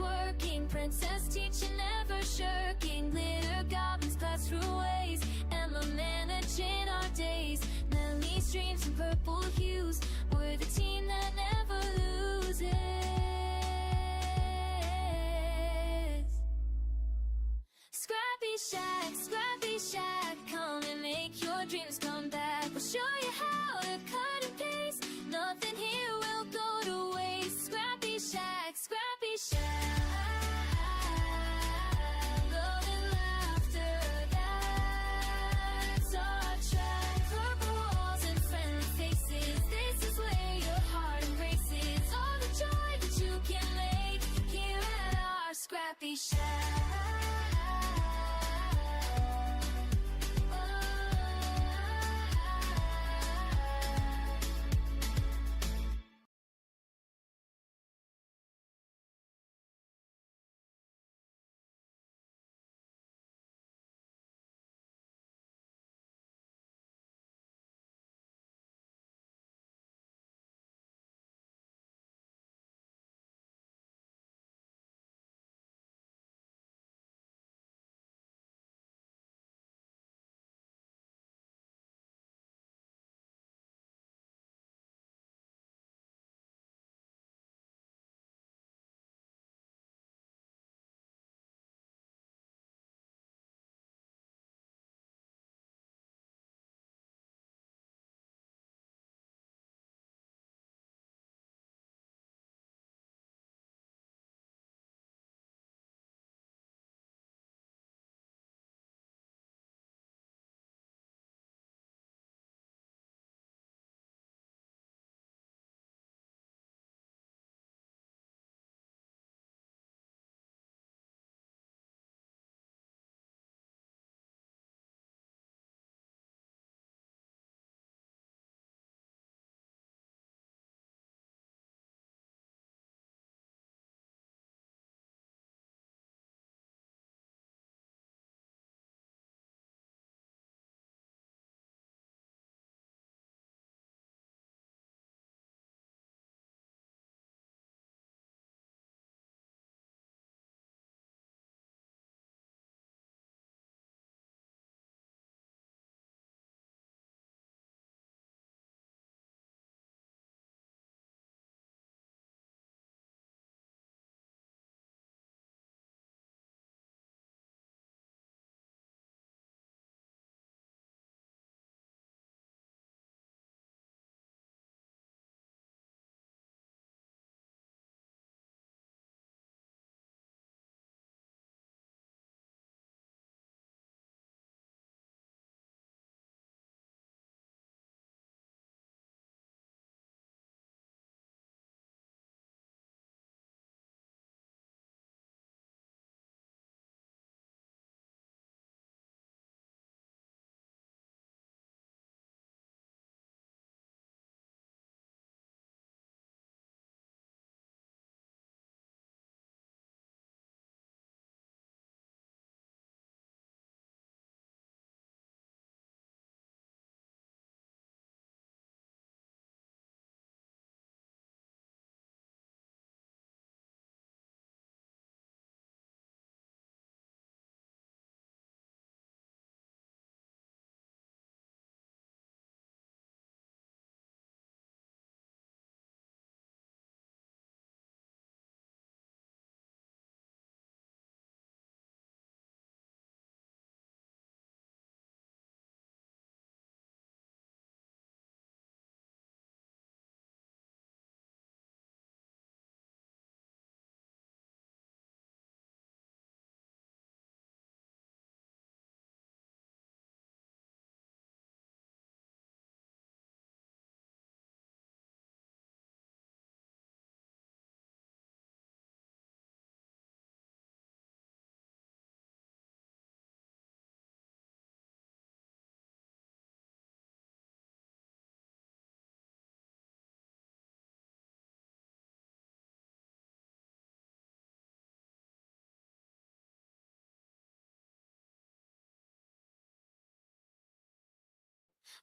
working, princess teaching, never shirking, glitter goblins, class through ways, Emma managing our days, Melanie streams in purple hues, we're the team that never loses. ScrappyShak, ScrappyShak, come and make your dreams come back. We'll show you how to cut and paste, nothing here will go to waste. ScrappyShak, ScrappyShak, love and laughter, that's our track. Purple walls and friendly faces, this is where your heart embraces all the joy that you can make here at our ScrappyShak.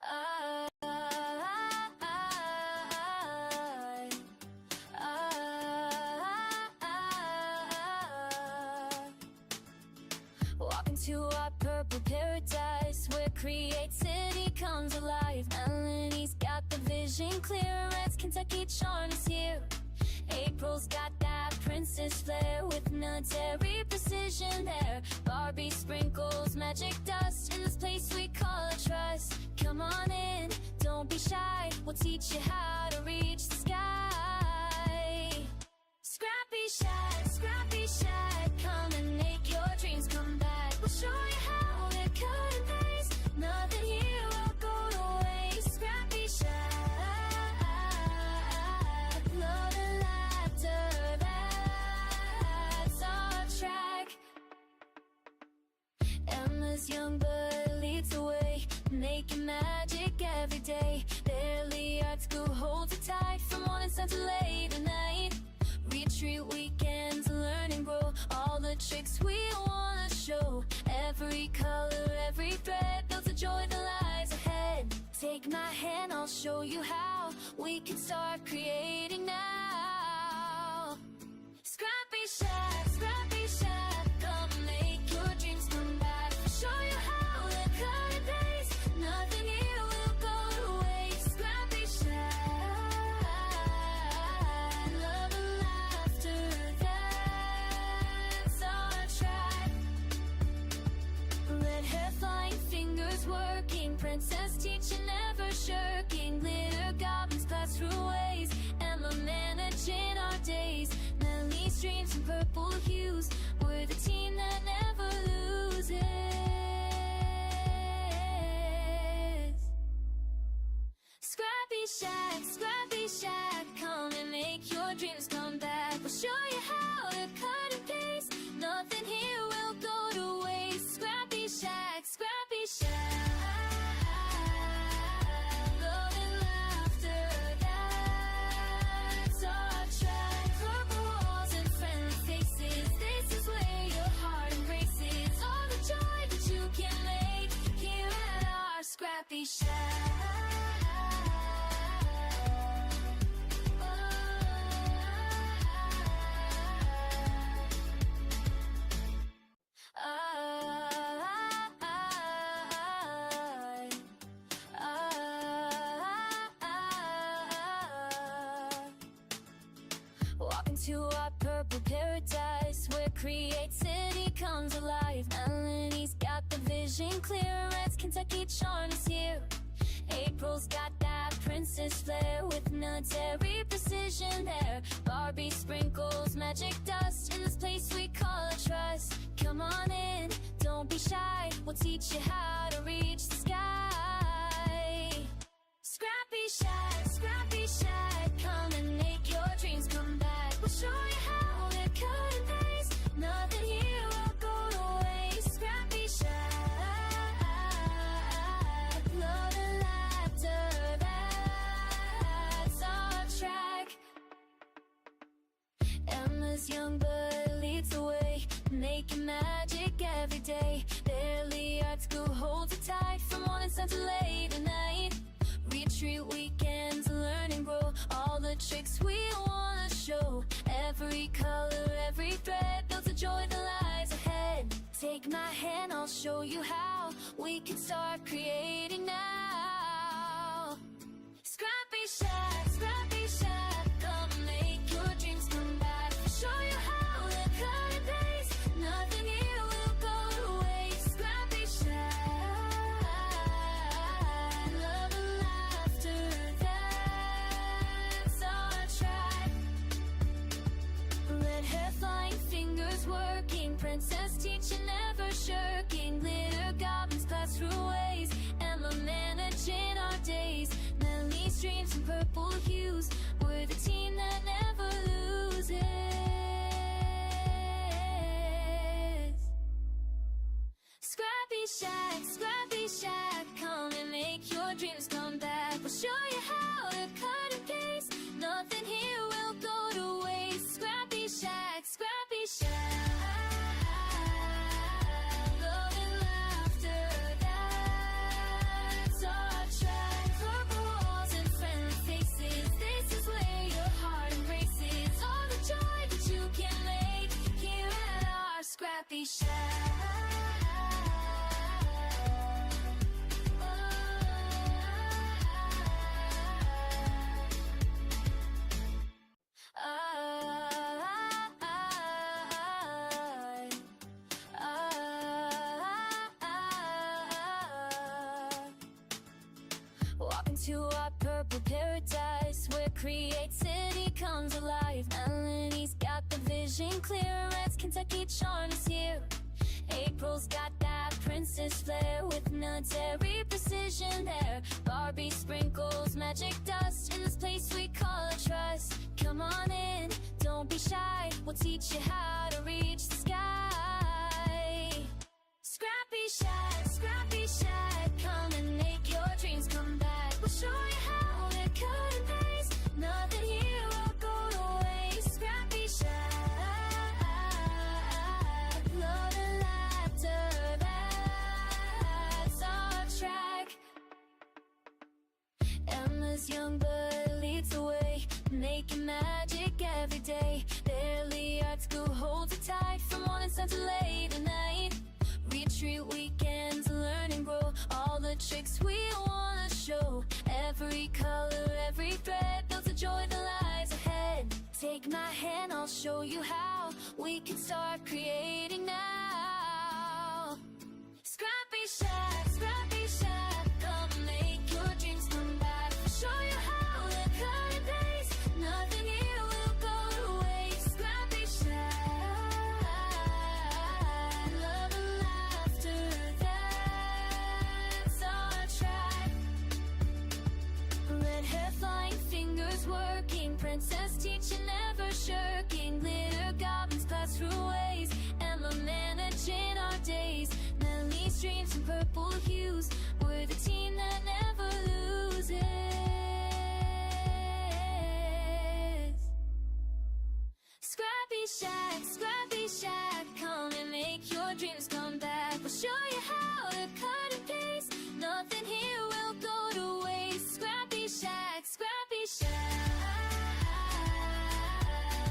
I, to our purple paradise, where creativity comes alive. Melanie's got the vision clear, as Kentucky charm is here. April's got that princess flair, with military precision there. Barbie sprinkles magic dust in this place we call a trust. Come on in, don't be shy, we'll teach you how to reach the sky. ScrappyShak, ScrappyShak, come and make your dreams come back. We'll show you how to cut and paste, nothing here will go to waste. ScrappyShak, love and laughter, that's our track. Emma's young but leads the way, making magic every day. Barely art school holds it tight, from morning sun to late at night. Retreat weekends, learn and grow, all the tricks we wanna show. Every color, every thread builds a joy that lies ahead. Take my hand, I'll show you how we can start creating now. ScrappyShak, ScrappyShak, come make your dreams come back. We'll show you how to cut and paste, nothing here will go to waste. ScrappyShak, love and laughter, that's our track. Red hair flying, fingers working, princess teaching, never shirking. Glitter goblins pass through ways, Emma managing our days. Melanie's dreams in purple hues, we're the team that never loses. ScrappyShak, ScrappyShak, come and make your dreams come back. We'll show you how to cut and paste, nothing here will go to waste. ScrappyShak, ScrappyShak, love and laughter, that's our track. Purple walls and friendly faces, this is where your heart embraces. All the joy that you can make here at our ScrappyShak. Walking to our purple paradise, where creativity comes alive. Melanie's got the vision clear, as Kentucky charm is here. April's got that princess flair, with military precision there. Barbie sprinkles magic dust in this place we call a trust. Come on in, don't be shy, we'll teach you how to reach the sky. ScrappyShak, ScrappyShak, come and make your dreams come back. We'll show you how to cut and paste, nothing here will go to waste. ScrappyShak, love and laughter, that's our track. Emma's young but leads the way, making magic every day. Barely art school holds it tight, from morning sun to late at night. Retreat weekends, learn and grow, all the tricks we wanna show. Every color, every thread builds a joy that lies ahead. Take my hand, I'll show you how we can start creating now. ScrappyShak, ScrappyShak, come make your dreams come back. We'll show you how to cut and paste, nothing here will go to waste. ScrappyShak, love and laughter, that's our track. Red hair flying, fingers working, princess teaching, never shirking. Glitter goblins pass through ways, Emma managing our days. Melanie's dreams in purple hues, we're the team that never loses. ScrappyShak, ScrappyShak, come and make your dreams come back. We'll show you how to cut and paste, nothing here will go to waste. ScrappyShak, ScrappyShak, love and laughter, that's our track. Purple walls and friendly faces, this is where your heart embraces. All the joy that you can make here at our ScrappyShak. to our purple paradise, where creativity comes alive. Melanie's got the vision clear, as Kentucky charm is here. April's got that princess flair, with military precision there. Barbie sprinkles magic dust in this place we call a trust. Come on in, don't be shy, we'll teach you how to reach the sky. ScrappyShak, ScrappyShak, come and make your dreams come back. We'll show you how to cut and paste, nothing here will go to waste. ScrappyShak, love and laughter, that's our track. Emma's young but leads the way, making magic every day. Barely art school holds it tight, from morning sun to late at night. Retreat weekends, learn and grow, all the tricks we wanna show. Every color, every thread builds a joy that lies ahead. Take my hand, I'll show you how we can start creating now. ScrappyShak, ScrappyShak, come make your dreams come back. We'll show you how to cut and paste, nothing here will go to waste. ScrappyShak, love and laughter, that's our track. Red hair flying, fingers working, princess teaching, never shirking. Glitter goblins pass through ways, Emma managing our days. Melanie's dreams in purple hues, we're the team that never loses. ScrappyShak, ScrappyShak, come and make your dreams come back. We'll show you how to cut and paste, nothing here will go to waste. ScrappyShak, ScrappyShak,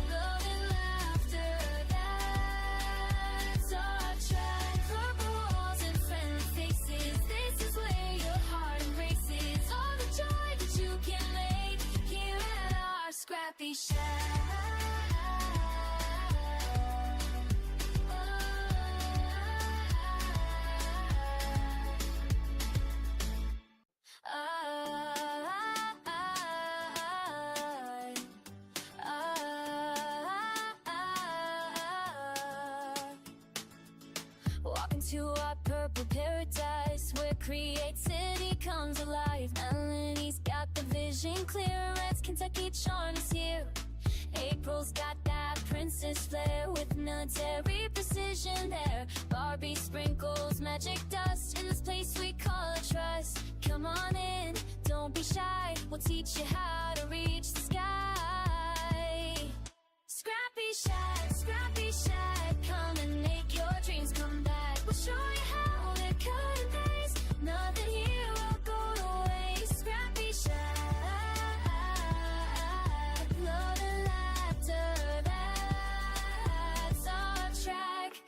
love and laughter, that's our track. Purple walls and friendly faces, this is where your heart embraces. All the joy that you can make here at our ScrappyShak. Walk into our purple paradise, where creativity comes alive. Melanie's got the vision clear, as Kentucky charm is here. April's got that princess flair, with military precision there. Barbie sprinkles magic dust in this place we call a trust. Come on in, don't be shy, we'll teach you how to reach the sky. ScrappyShak, ScrappyShak, come and make your dreams come back. We'll show you how to cut and paste, nothing here will go to waste. ScrappyShak, love and laughter, that's our track.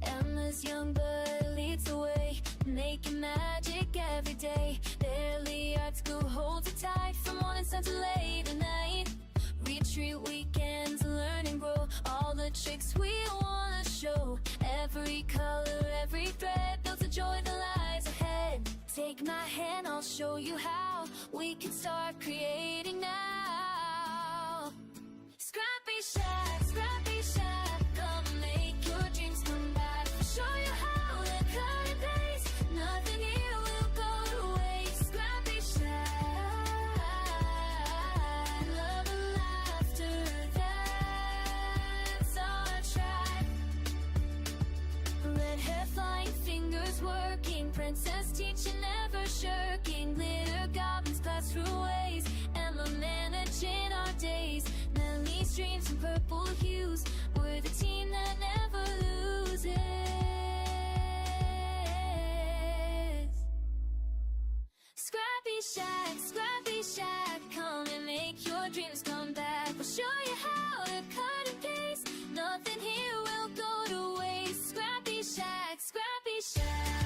Emma's young but leads the way, making magic every day. Barely art school holds it tight, from morning sun to late at night. Retreat weekends, learn and grow, all the tricks we wanna show. Every color, every thread builds a joy that lies ahead. Take my hand, I'll show you how we can start creating now. ScrappyShak, ScrappyShak, come make your dreams come back. We'll show you how to cut and paste, nothing here will go to waste. ScrappyShak, love and laughter, that's our track. Red hair flying, fingers working, princess teaching, never shirking. Glitter goblins pass through ways, Emma managing our days. Melanie's dreams in purple hues, we're the team that never loses. ScrappyShak, ScrappyShak, come and make your dreams come back. We'll show you how to cut and paste, nothing here will go to waste. ScrappyShak, ScrappyShak.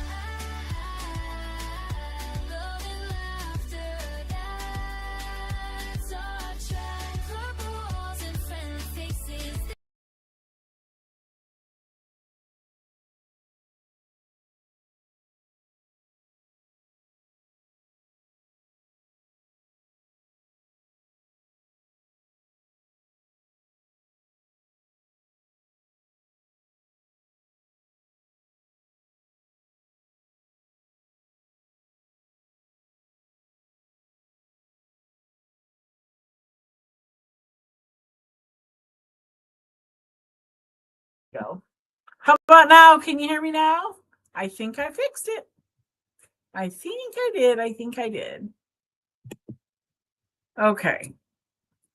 go. How about now? Can you hear me now? I think I fixed it. I think I did. Okay.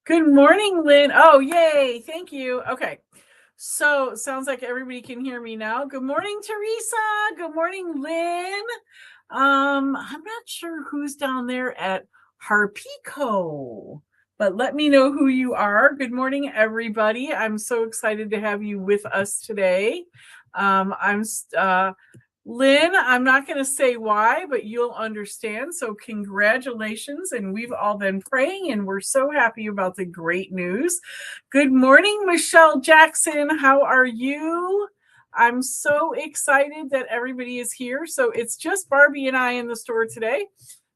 Good morning, Lynn. Oh, yay. Thank you. Okay. So sounds like everybody can hear me now. Good morning, Teresa. Good morning, Lynn. I'm not sure who's down there at Harpico, but let me know who you are. Good morning, everybody. I'm so excited to have you with us today. Lynn, I'm not going to say why, but you'll understand. So congratulations. And we've all been praying and we're so happy about the great news. Good morning, Michelle Jackson. How are you? I'm so excited that everybody is here. So it's just Barbie and I in the store today.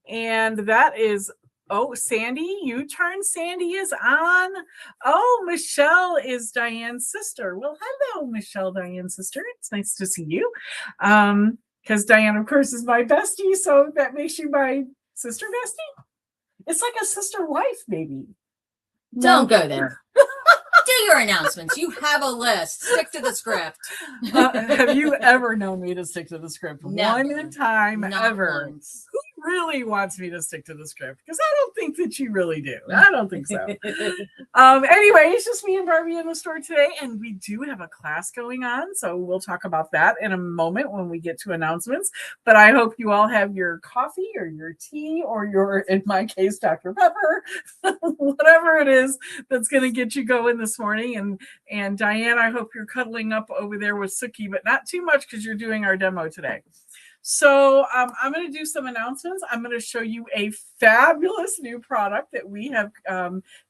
And that is, oh, Sandy, U-turn. Sandy is on. Oh, Michelle is Diane's sister. Well, hello, Michelle, Diane's sister. It's nice to see you. Because Diane, of course, is my bestie. So that makes you my sister bestie. It's like a sister wife, maybe. Don't go there. Do your announcements. You have a list. Stick to the script. Have you ever known me to stick to the script? Never. One time Not ever. once. Who really wants me to stick to the script? Because I don't think that you really do. I don't think so. Anyway, it's just me and Barbie in the store today, and we do have a class going on. So we'll talk about that in a moment when we get to announcements. But I hope you all have your coffee or your tea or your, in my case, Dr. Pepper, whatever it is that's going to get you going this morning. And Diane, I hope you're cuddling up over there with Suki, but not too much because you're doing our demo today. So I'm going to do some announcements. I'm going to show you a fabulous new product that we have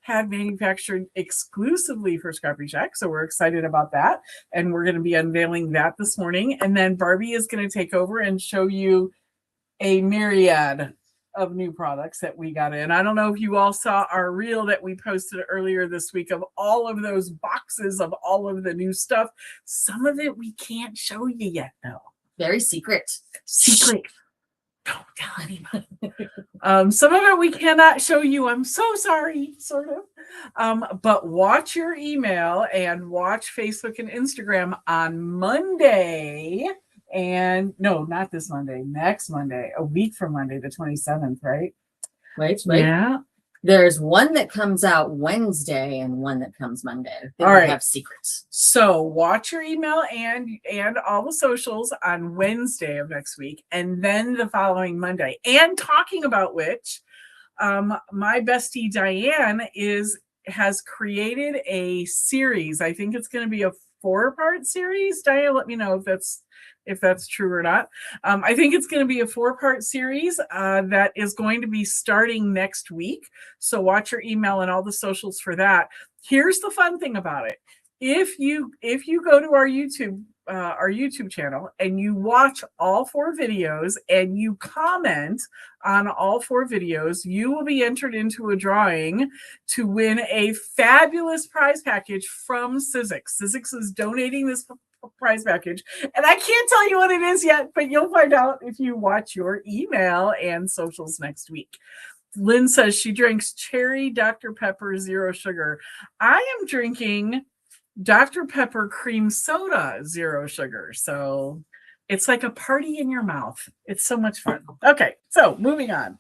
had manufactured exclusively for ScrappyShak. So we're excited about that. And we're going to be unveiling that this morning. And then Barbie is going to take over and show you a myriad of new products that we got in. I don't know if you all saw our reel that we posted earlier this week of all of those boxes of all of the new stuff. Some of it we can't show you yet, though. Very secret. Secret. Don't tell anybody. Some of it we cannot show you. I'm so sorry, sort of. But watch your email and watch Facebook and Instagram on Monday. And no, not this Monday, next Monday, a week from Monday, the 27th, right? Wait. Yeah. There's one that comes out Wednesday and one that comes Monday. They all right. Have secrets. So watch your email and all the socials on Wednesday of next week, and then the following Monday. And talking about which, my bestie Diane has created a series. I think it's going to be a 4-part series. Diane, let me know if that's true or not. I think it's going to be a 4-part series that is going to be starting next week. So watch your email and all the socials for that. Here's the fun thing about it. If you go to our YouTube channel and you watch all 4 videos and you comment on all 4 videos, you will be entered into a drawing to win a fabulous prize package from Sizzix. Sizzix is donating this prize package, and I can't tell you what it is yet, but you'll find out if you watch your email and socials next week. Lynn says she drinks cherry Dr. Pepper zero sugar. I am drinking Dr. Pepper cream soda zero sugar. So it's like a party in your mouth. It's so much fun. Okay, so moving on.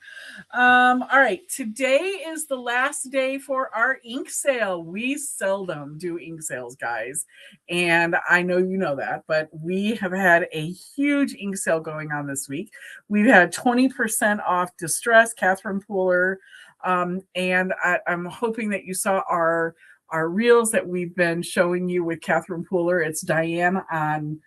All right, today is the last day for our ink sale. We seldom do ink sales, guys. And I know you know that, but we have had a huge ink sale going on this week. We've had 20% off Distress, Catherine Pooler. And I'm hoping that you saw our reels that we've been showing you with Catherine Pooler. It's Diane on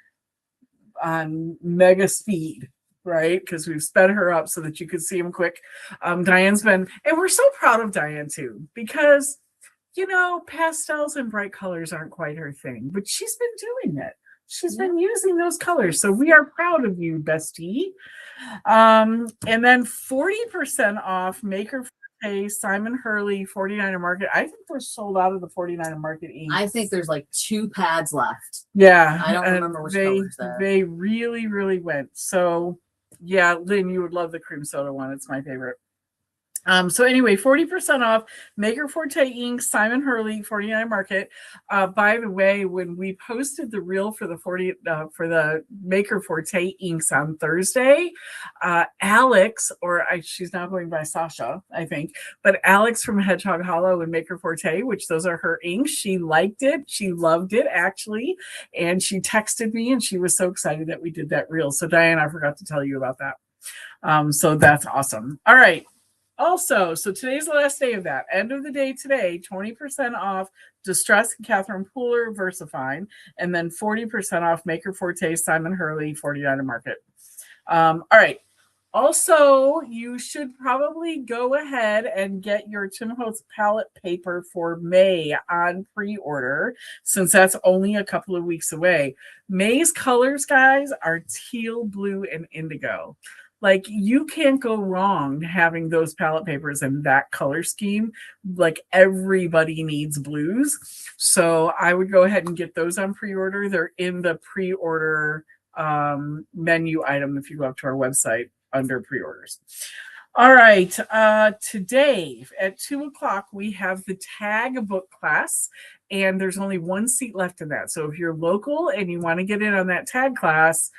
mega speed, right? Because we've sped her up so that you could see them quick. Diane's been, and we're so proud of Diane too, because pastels and bright colors aren't quite her thing, but she's been doing it. She's been using those colors. So we are proud of you, bestie. And then 40% off Maker Forte, Simon Hurley, 49er Market. I think we're sold out of the 49er Market ink. I think there's like 2 pads left. Yeah. I don't remember which colors they really, really went. So yeah, Lynn, you would love the cream soda one. It's my favorite. So anyway, 40% off Maker Forte Inc., Simon Hurley, 49 Market. By the way, when we posted the reel for the Maker Forte Inks on Thursday, Alex, she's now going by Sasha, I think, but Alex from Hedgehog Hollow and Maker Forte, which those are her inks, she liked it. She loved it, actually. And she texted me, and she was so excited that we did that reel. So Diane, I forgot to tell you about that. So that's awesome. All right. Also, so today's the last day of that. End of the day today, 20% off Distress and Catherine Pooler, Versafine, and then 40% off Maker Forte, Simon Hurley, 49 Market. All right. Also, you should probably go ahead and get your Tim Holtz palette paper for May on pre-order, since that's only a couple of weeks away. May's colors, guys, are teal, blue, and indigo. Like, you can't go wrong having those palette papers in that color scheme. Like, everybody needs blues. So I would go ahead and get those on pre-order. They're in the pre-order menu item if you go up to our website under pre-orders. All right. Today at 2:00, we have the tag book class, and there's only one seat left in that. So if you're local and you want to get in on that tag class,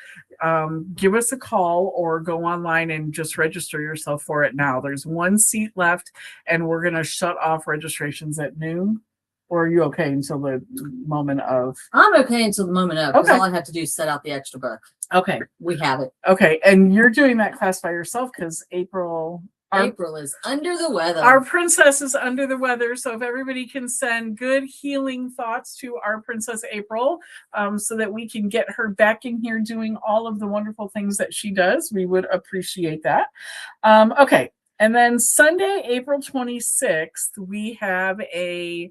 give us a call or go online and just register yourself for it now. There's one seat left, and we're going to shut off registrations at noon. Or are you okay until the moment of? I'm okay until the moment of, because all I have to do is set out the extra book. Okay. We have it. Okay. And you're doing that class by yourself because April is under the weather. Our princess is under the weather. So if everybody can send good healing thoughts to our princess April, so that we can get her back in here doing all of the wonderful things that she does, we would appreciate that. Okay. And then Sunday, April 26th, we have a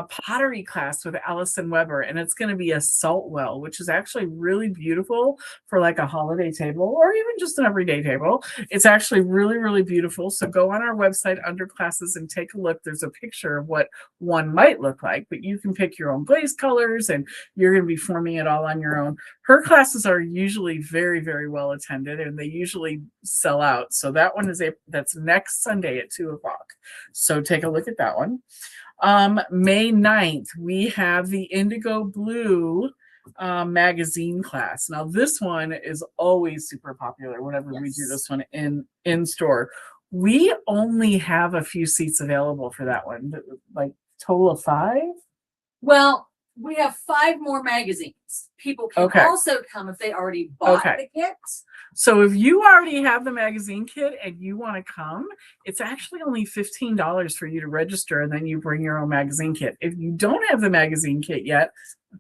pottery class with Allison Weber, and it's going to be a salt well, which is actually really beautiful for like a holiday table or even just an everyday table. It's actually really, really beautiful. So go on our website under classes and take a look. There's a picture of what one might look like, but you can pick your own glaze colors and you're going to be forming it all on your own. Her classes are usually very, very well attended, and they usually sell out. So that one that's next Sunday at 2:00. So take a look at that one. May 9th, we have the Indigo Blue magazine class. Now, this one is always super popular whenever we do this one in store. We only have a few seats available for that one, like total of 5. Well, we have 5 more magazines. People can also come if they already bought the kit. So if you already have the magazine kit and you want to come, it's actually only $15 for you to register, and then you bring your own magazine kit. If you don't have the magazine kit yet,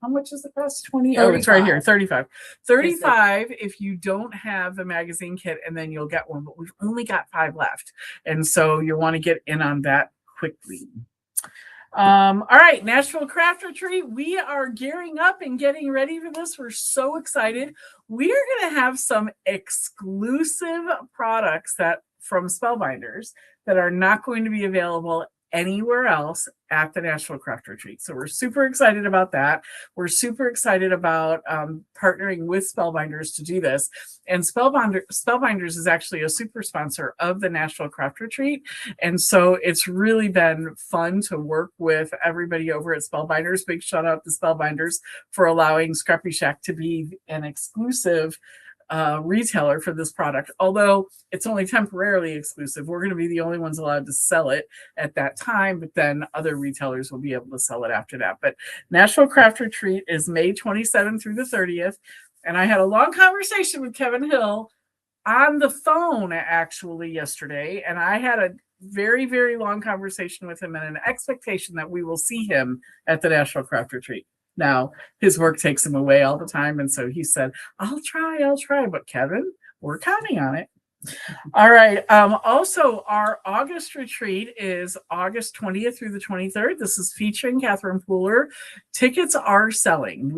how much is the cost? 20? Oh, it's right here, 35. 35 if you don't have the magazine kit, and then you'll get one. But we've only got 5 left, and so you'll want to get in on that quickly. All right, Nashville Craft Retreat. We are gearing up and getting ready for this. We're so excited. We are going to have some exclusive products from Spellbinders that are not going to be available anywhere else at the Nashville Craft Retreat. So we're super excited about that. We're super excited about partnering with Spellbinders to do this. And Spellbinders is actually a super sponsor of the Nashville Craft Retreat. And so it's really been fun to work with everybody over at Spellbinders. Big shout out to Spellbinders for allowing ScrappyShak to be an exclusive retailer for this product. Although it's only temporarily exclusive, we're going to be the only ones allowed to sell it at that time, but then other retailers will be able to sell it after that. But Nashville Craft Retreat is May 27th through the 30th. And I had a long conversation with Kevin Hill on the phone actually yesterday, and I had a very, very long conversation with him and an expectation that we will see him at the Nashville Craft Retreat. Now, his work takes him away all the time. And so he said, I'll try. But Kevin, we're counting on it. All right. Also, our August retreat is August 20th through the 23rd. This is featuring Catherine Pooler. Tickets are selling.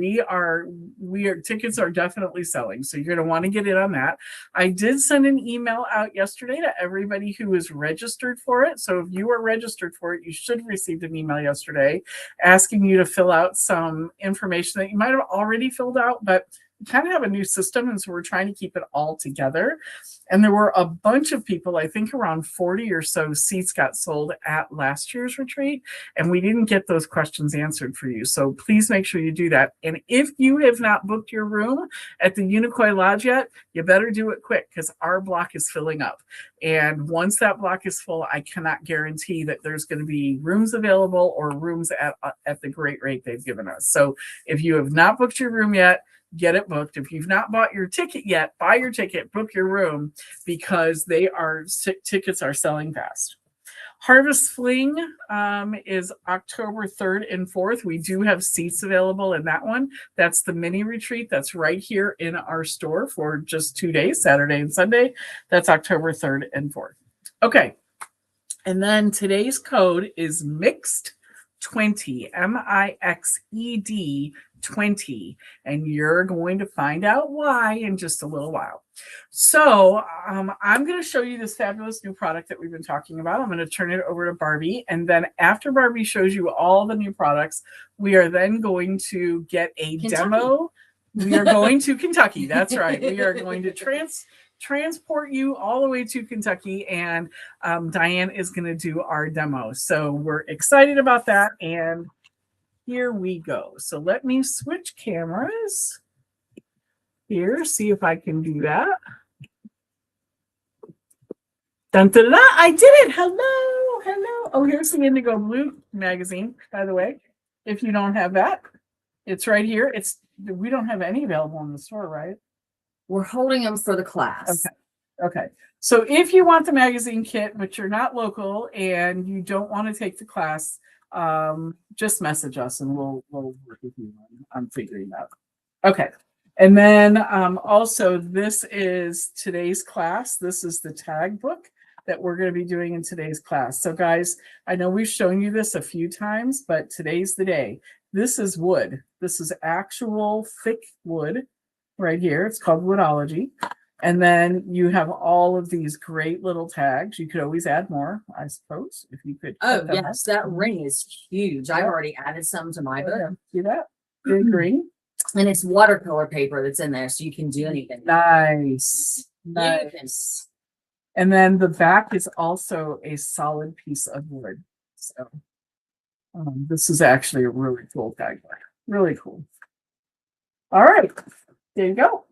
Tickets are definitely selling. So you're going to want to get in on that. I did send an email out yesterday to everybody who is registered for it. So if you are registered for it, you should have received an email yesterday asking you to fill out some information that you might have already filled out, but kind of have a new system, and so we're trying to keep it all together. And there were a bunch of people, I think around 40 or so seats got sold at last year's retreat, and we didn't get those questions answered for you. So please make sure you do that. And if you have not booked your room at the Unicoi Lodge yet, you better do it quick, because our block is filling up. And once that block is full, I cannot guarantee that there's going to be rooms available or rooms at the great rate they've given us. So if you have not booked your room yet, get it booked. If you've not bought your ticket yet, buy your ticket, book your room, because tickets are selling fast. Harvest Fling is October 3rd and 4th. We do have seats available in that one. That's the mini retreat that's right here in our store for just 2 days, Saturday and Sunday. That's October 3rd and 4th. Okay. And then today's code is MIXED20, MIXED 20, and you're going to find out why in just a little while. So I'm going to show you this fabulous new product that we've been talking about. I'm going to turn it over to Barbie, and then after Barbie shows you all the new products, we are then going to get a demo. We are going to Kentucky. That's right. We are going to transport you all the way to Kentucky, and Diane is going to do our demo. So we're excited about that, and here we go. So let me switch cameras here, see if I can do that. Dun, dun, dun, dun. I did it. Hello, hello. Oh, here's the Indigo Blue magazine, by the way. If you don't have that, it's right here. We don't have any available in the store, right? We're holding them for the class. Okay. So if you want the magazine kit, but you're not local and you don't want to take the class, just message us and we'll work with you on figuring that out. Okay. And then also, this is today's class. This is the tag book that we're going to be doing in today's class. So guys, I know we've shown you this a few times, but today's the day. This is wood. This is actual thick wood right here. It's called Woodology. And then you have all of these great little tags. You could always add more, I suppose, if you could. Oh, yes, that ring is huge. I've already added some to my book. See that? Big green. And it's watercolor paper that's in there, so you can do anything. Nice. Nice. And then the back is also a solid piece of wood. So this is actually a really cool tag. Really cool. All right. There you go.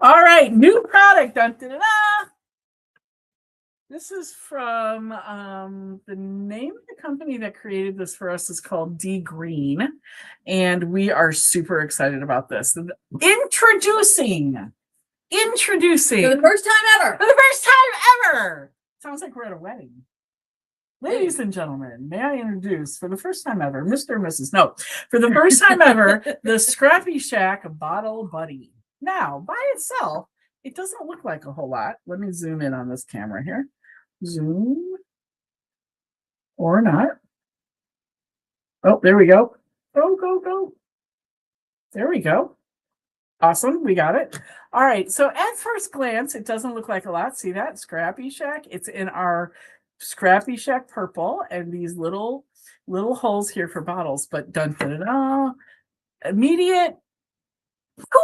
All right. New product. Dun, dun, dun, dun. This is from the name of the company that created this for us is called D Green. And we are super excited about this. Introducing. For the first time ever. For the first time ever. Sounds like we're at a wedding. Ladies and gentlemen, may I introduce for the first time ever, Mr. and Mrs. No, for the first time ever, the ScrappyShak Bottle Buddy. Now, by itself, it doesn't look like a whole lot. Let me zoom in on this camera here. Zoom. Or not. Oh, there we go. Go. There we go. Awesome. We got it. All right. So at first glance, it doesn't look like a lot. See that? ScrappyShak. It's in our ScrappyShak purple and these little holes here for bottles. But dun dun dun. Immediate.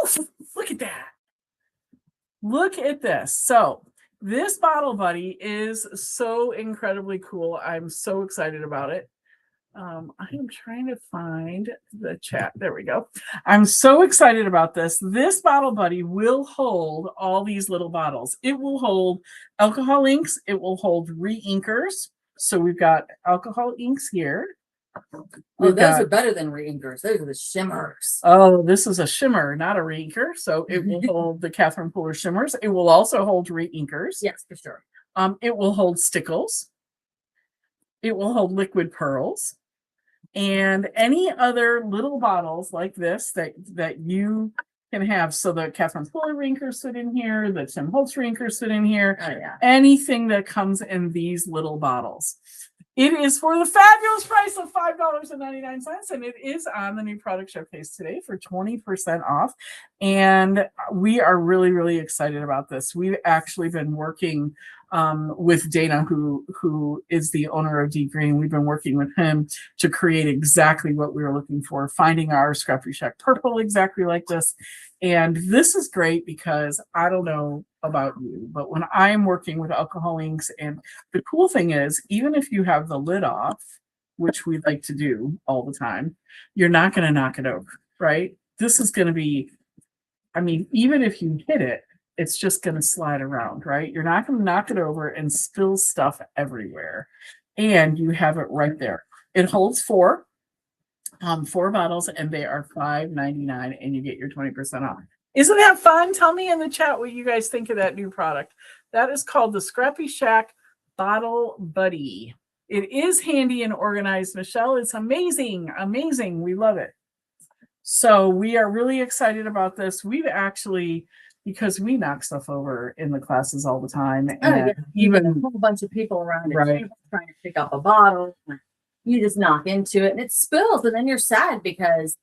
Oof, look at that. Look at this. So this Bottle Buddy is so incredibly cool. I'm so excited about it. I am trying to find the chat. There we go. I'm so excited about this. This Bottle Buddy will hold all these little bottles. It will hold alcohol inks. It will hold re-inkers. So we've got alcohol inks here. Oh, those are better than re-inkers. Those are the shimmers. Oh, this is a shimmer, not a re-inker. So it will hold the Catherine Pooler shimmers. It will also hold re-inkers. Yes, for sure. It will hold stickles. It will hold liquid pearls. And any other little bottles like this that you can have. So the Catherine Pooler inkers sit in here, the Tim Holtz inkers sit in here. Oh, yeah. Anything that comes in these little bottles. It is for the fabulous price of $5.99, and it is on the new product showcase today for 20% off. And we are really, really excited about this. We've actually been working with Dana, who is the owner of D Green. We've been working with him to create exactly what we were looking for, finding our ScrappyShak purple exactly like this. And this is great because I don't know about you, but when I'm working with alcohol inks, and the cool thing is, even if you have the lid off, which we like to do all the time, you're not going to knock it over, right? This is going to be, I mean, even if you hit it, it's just going to slide around, right? You're not going to knock it over and spill stuff everywhere. And you have it right there. It holds four bottles, and they are $5.99, and you get your 20% off. Isn't that fun? Tell me in the chat what you guys think of that new product. That is called the ScrappyShak Bottle Buddy. It is handy and organized, Michelle. It's amazing. Amazing. We love it. So we are really excited about this. We've actually, because we knock stuff over in the classes all the time. And even a whole bunch of people around it, right, trying to pick up a bottle. You just knock into it and it spills, and then you're sad because,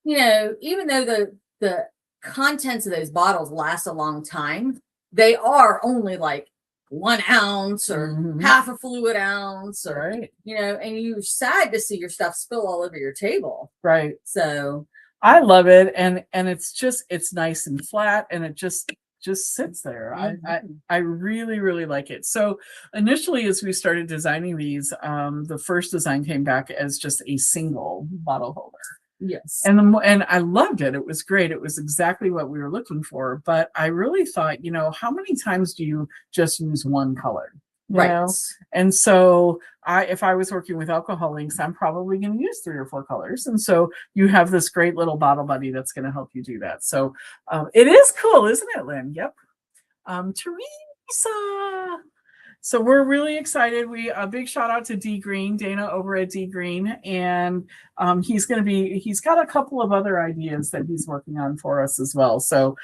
you know, even though the contents of those bottles last a long time, they are only like 1 ounce or half a fluid ounce, or you know, and you're sad to see your stuff spill all over your table. Right. So I love it, and it's nice and flat, and it just sits there. I really like it. So initially, as we started designing these, the first design came back as just a single bottle holder. Yes. And I loved it. It was great. It was exactly what we were looking for. But I really thought, you know, how many times do you just use one color? You know? And so if I was working with alcohol inks, I'm probably going to use 3 or 4 colors. And so you have this great little bottle buddy that's going to help you do that. So it is cool, isn't it, Lynn? Yep. Teresa. So we're really excited. A big shout out to D Green, Dana over at D Green. And he's got a couple of other ideas that he's working on for us as well. So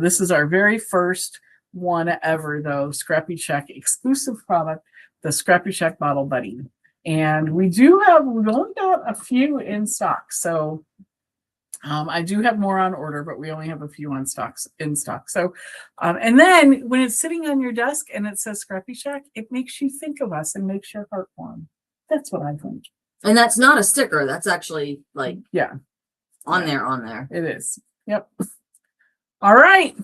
this is our very first one ever, though, ScrappyShak exclusive product, the ScrappyShak Bottle Buddy. And we've only got a few in stock. So I do have more on order, but we only have a few in stock. So, and then when it's sitting on your desk and it says ScrappyShak, it makes you think of us and makes your heart warm. That's what I think. And that's not a sticker. That's actually like, on there. there. It is. Yep. All right.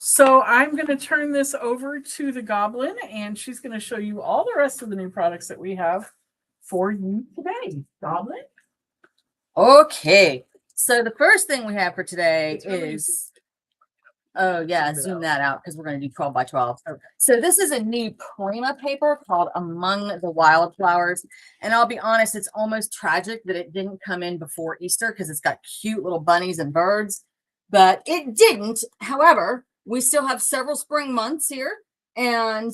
So I'm going to turn this over to the Goblin, and she's going to show you all the rest of the new products that we have for you today. Goblin? Okay. So the first thing we have for today is, zoom that out because we're going to do 12 by 12. Okay. So this is a new Prima paper called Among the Wildflowers. And I'll be honest, it's almost tragic that it didn't come in before Easter because it's got cute little bunnies and birds, but it didn't. However, we still have several spring months here. And,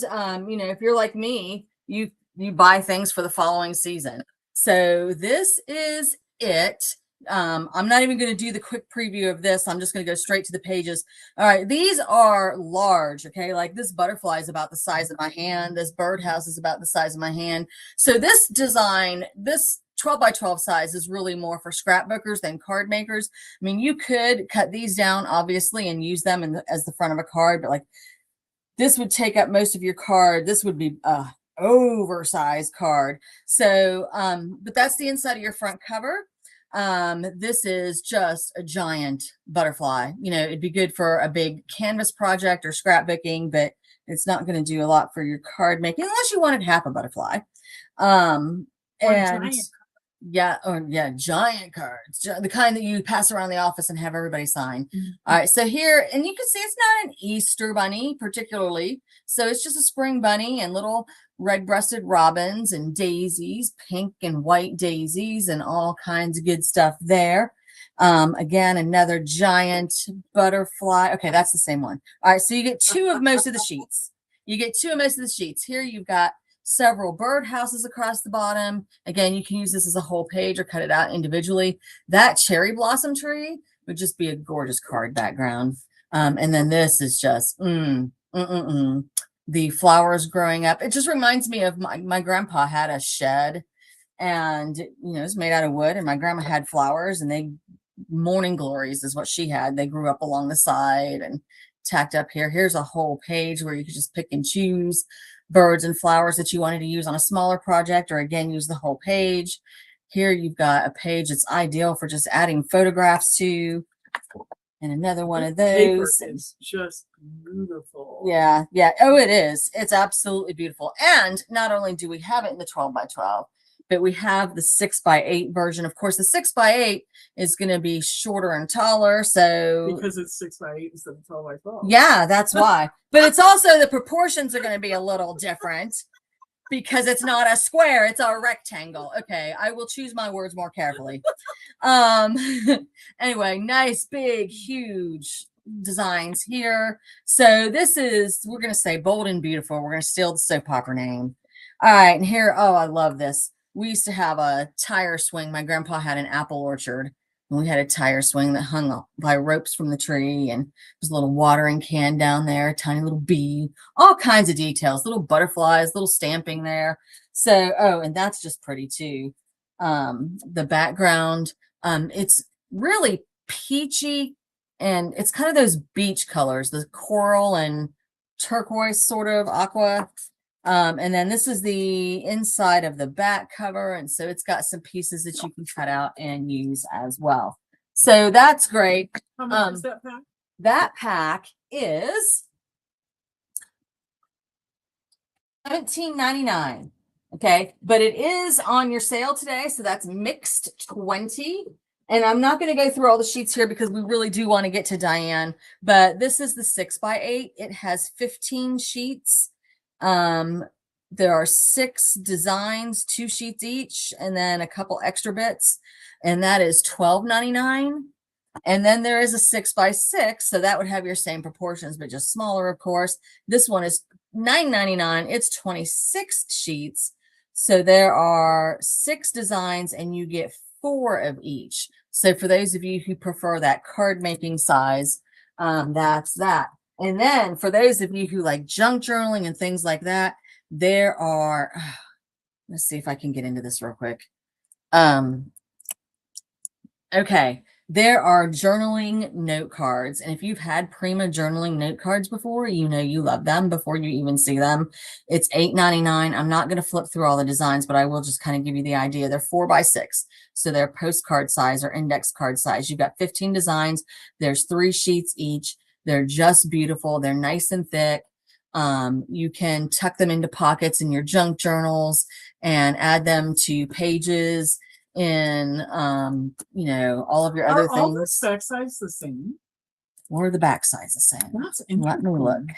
you know, if you're like me, you buy things for the following season. So this is it. I'm not even going to do the quick preview of this. I'm just going to go straight to the pages. All right. These are large. Okay. Like this butterfly is about the size of my hand. This birdhouse is about the size of my hand. So this design, this 12 by 12 size is really more for scrapbookers than card makers. I mean, you could cut these down obviously and use them as the front of a card, but like this would take up most of your card. This would be oversized card. So, but that's the inside of your front cover. This is just a giant butterfly. You know, it'd be good for a big canvas project or scrapbooking, but it's not going to do a lot for your card making unless you wanted half a butterfly. Giant cards, the kind that you pass around the office and have everybody sign. All right, so here, and you can see it's not an Easter bunny particularly, so it's just a spring bunny and little red-breasted robins and daisies, pink and white daisies, and all kinds of good stuff there. Again, another giant butterfly. Okay, that's the same one. All right, so you get two of most of the sheets. Here you've got several birdhouses across the bottom. Again, you can use this as a whole page or cut it out individually. That cherry blossom tree would just be a gorgeous card background. And then this is just the flowers growing up. It just reminds me of my grandpa had a shed, and you know, it's made out of wood, and my grandma had flowers, and morning glories is what she had. They grew up along the side and tacked up here. Here's a whole page where you could just pick and choose birds and flowers that you wanted to use on a smaller project, or again, use the whole page. Here you've got a page that's ideal for just adding photographs to. and another one of Paper those. is just beautiful. Yeah, yeah. Oh, it is. It's absolutely beautiful. And not only do we have it in the 12 by 12, but we have the 6 by 8 version. Of course, the 6 by 8 is going to be shorter and taller. So because it's 6 by 8 instead of 12 by 12. yeah, that's why. But it's also the proportions are going to be a little different because it's not a square, it's a rectangle. Okay, I will choose my words more carefully. Anyway, nice, big, huge designs here. So this is, we're going to say bold and beautiful. We're going to steal the soap opera name. All right, and here, oh, I love this. We used to have a tire swing. My grandpa had an apple orchard, and we had a tire swing that hung up by ropes from the tree, and there's a little watering can down there, a tiny little bee, all kinds of details, little butterflies, little stamping there. So, oh, and that's just pretty too. The background, it's really peachy, and it's kind of those beach colors, the coral and turquoise sort of aqua. And then this is the inside of the back cover. And so it's got some pieces that you can cut out and use as well. So that's great. How much is that pack? That pack is $17.99. Okay, but it is on your sale today. So that's mixed 20. And I'm not going to go through all the sheets here because we really do want to get to Diane. But this is the 6 by 8. It has 15 sheets. There are 6 designs, 2 sheets each, and then a couple extra bits, and that is $12.99. And then there is a 6 by 6, so that would have your same proportions, but just smaller, of course. This one is $9.99. It's 26 sheets. So there are 6 designs, and you get 4 of each. So for those of you who prefer that card making size, that's that. And then for those of you who like junk journaling and things like that, there are, let's see if I can get into this real quick. Okay, there are journaling note cards. And if you've had Prima journaling note cards before, you know you love them before you even see them. It's $8.99. I'm not going to flip through all the designs, but I will just kind of give you the idea. They're 4 by 6. So they're postcard size or index card size. You've got 15 designs. There's 3 sheets each. They're just beautiful. They're nice and thick. You can tuck them into pockets in your junk journals and add them to pages in, you know, all of your other Are all the things. back sides the same? Or the back side's the same. That's Let me look. interesting.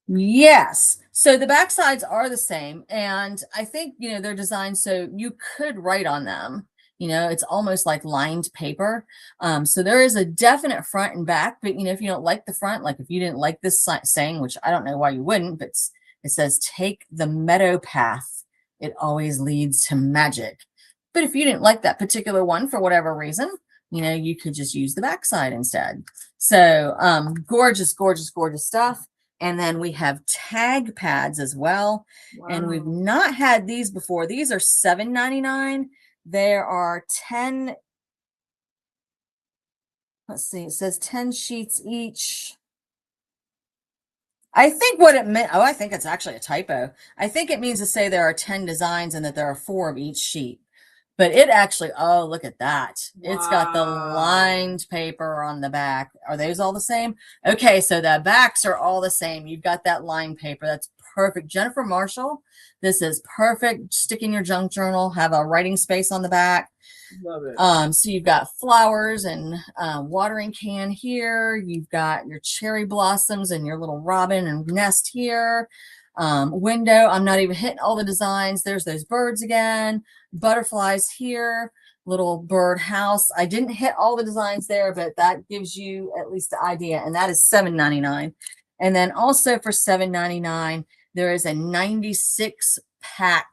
Yes. So the back sides are the same. And I think, you know, they're designed so you could write on them. You know, it's almost like lined paper. So there is a definite front and back, but you know, if you don't like the front, like if you didn't like this saying, which I don't know why you wouldn't, but it says, take the meadow path. It always leads to magic. But if you didn't like that particular one for whatever reason, you know, you could just use the backside instead. So gorgeous, gorgeous, gorgeous stuff. And then we have tag pads as well. Wow. And we've not had these before. These are $7.99. There are 10, let's see, it says 10 sheets each. I think what it meant, oh, I think it's actually a typo. I think it means to say there are 10 designs and that there are 4 of each sheet. But it actually, oh, look at that. Wow. It's got the lined paper on the back. Are those all the same? Okay, so the backs are all the same. You've got that lined paper. That's perfect. Jennifer Marshall, this is perfect. Stick in your junk journal, have a writing space on the back. Love it. So you've got flowers and watering can here. You've got your cherry blossoms and your little robin and nest here. Window, I'm not even hitting all the designs. There's those birds again. Butterflies here. Little bird house. I didn't hit all the designs there, but that gives you at least the idea. And that is $7.99. And then also for $7.99, there is a 96 pack